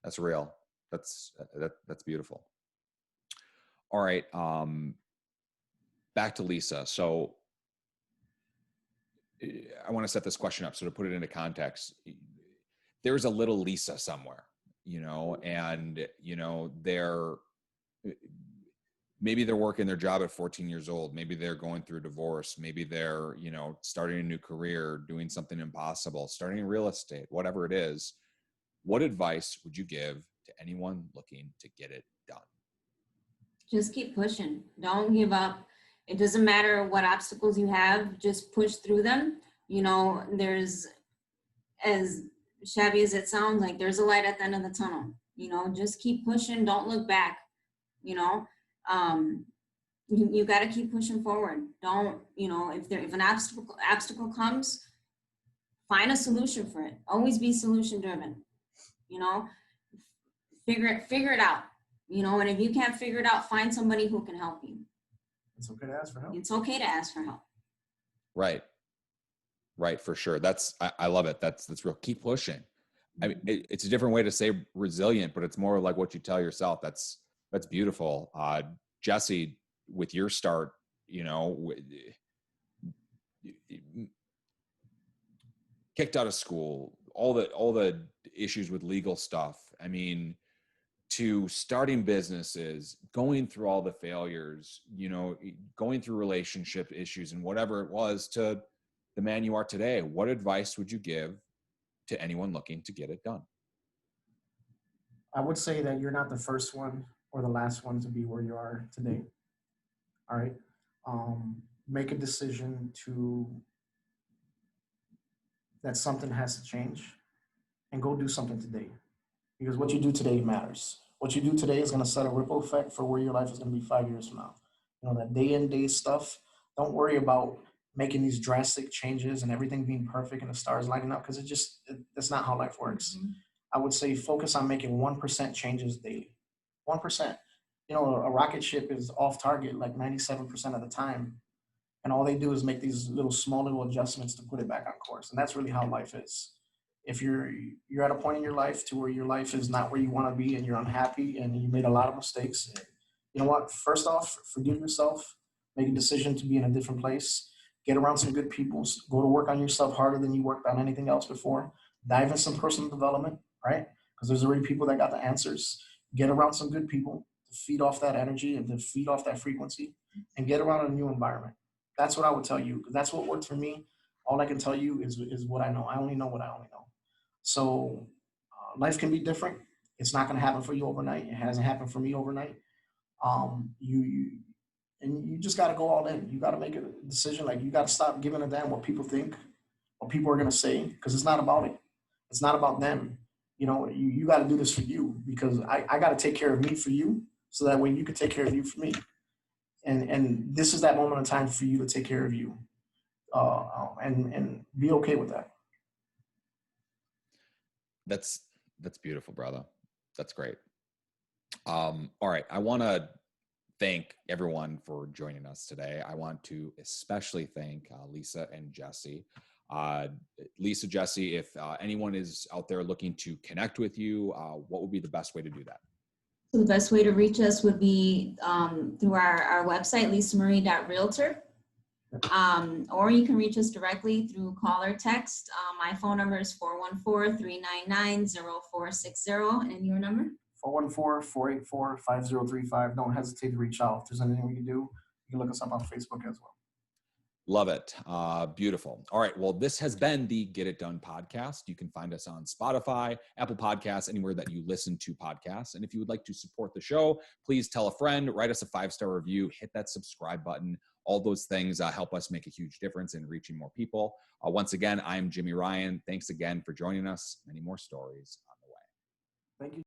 That's real. That's beautiful. All right. Back to Lisa. So I want to set this question up. So to put it into context, there's a little Lisa somewhere, and, maybe they're working their job at 14 years old. Maybe they're going through divorce. Maybe they're, starting a new career, doing something impossible, starting real estate, whatever it is. What advice would you give to anyone looking to get it done? Just keep pushing. Don't give up. It doesn't matter what obstacles you have, just push through them. There's, as shabby as it sounds, like there's a light at the end of the tunnel. Just keep pushing. Don't look back. You got to keep pushing forward. Don't, if an obstacle comes, find a solution for it. Always be solution driven. Figure it out. And if you can't figure it out, find somebody who can help you. It's okay to ask for help. It's okay to ask for help. Right, for sure. I love it. That's real. Keep pushing. I mean, it's a different way to say resilient, but it's more like what you tell yourself. That's beautiful. Jesse, with your start, kicked out of school, all the issues with legal stuff. I mean, to starting businesses, going through all the failures, going through relationship issues and whatever it was, to the man you are today. What advice would you give to anyone looking to get it done? I would say that you're not the first one or the last one to be where you are today. All right. Make a decision that something has to change, and go do something today, because what you do today matters. What you do today is going to set a ripple effect for where your life is going to be 5 years from now. That day in, day stuff. Don't worry about making these drastic changes and everything being perfect and the stars lining up, because that's not how life works. Mm-hmm. I would say focus on making 1% changes daily. 1%. A rocket ship is off target like 97% of the time. And all they do is make these small little adjustments to put it back on course. And that's really how life is. If you're at a point in your life to where your life is not where you want to be, and you're unhappy and you made a lot of mistakes, you know what? First off, forgive yourself. Make a decision to be in a different place. Get around some good people. Go to work on yourself harder than you worked on anything else before. Dive in some personal development, right? Because there's already people that got the answers. Get around some good people to feed off that energy and to feed off that frequency, and get around a new environment. That's what I would tell you. That's what worked for me. All I can tell you is what I know. I only know what I only know. So life can be different. It's not going to happen for you overnight. It hasn't happened for me overnight. You just got to go all in. You got to make a decision. Like, you got to stop giving a damn what people think, what people are going to say, because it's not about it. It's not about them. You got to do this for you, because I got to take care of me for you, so that way you can take care of you for me. And this is that moment in time for you to take care of you, and be okay with that. That's beautiful, brother. That's great. All right. I want to thank everyone for joining us today. I want to especially thank Lisa and Jesse. Lisa, Jesse, if anyone is out there looking to connect with you, what would be the best way to do that? So the best way to reach us would be through our website, lisamarie.realtor. Or you can reach us directly through call or text. My phone number is 414-399-0460. And your number? 414-484-5035. Don't hesitate to reach out. If there's anything we can do, you can look us up on Facebook as well. Love it. Beautiful. All right. Well, this has been the Get It Done podcast. You can find us on Spotify, Apple Podcasts, anywhere that you listen to podcasts. And if you would like to support the show, please tell a friend, write us a 5-star review, hit that subscribe button. All those things help us make a huge difference in reaching more people. Once again, I'm Jimmy Ryan. Thanks again for joining us. Many more stories on the way. Thank you.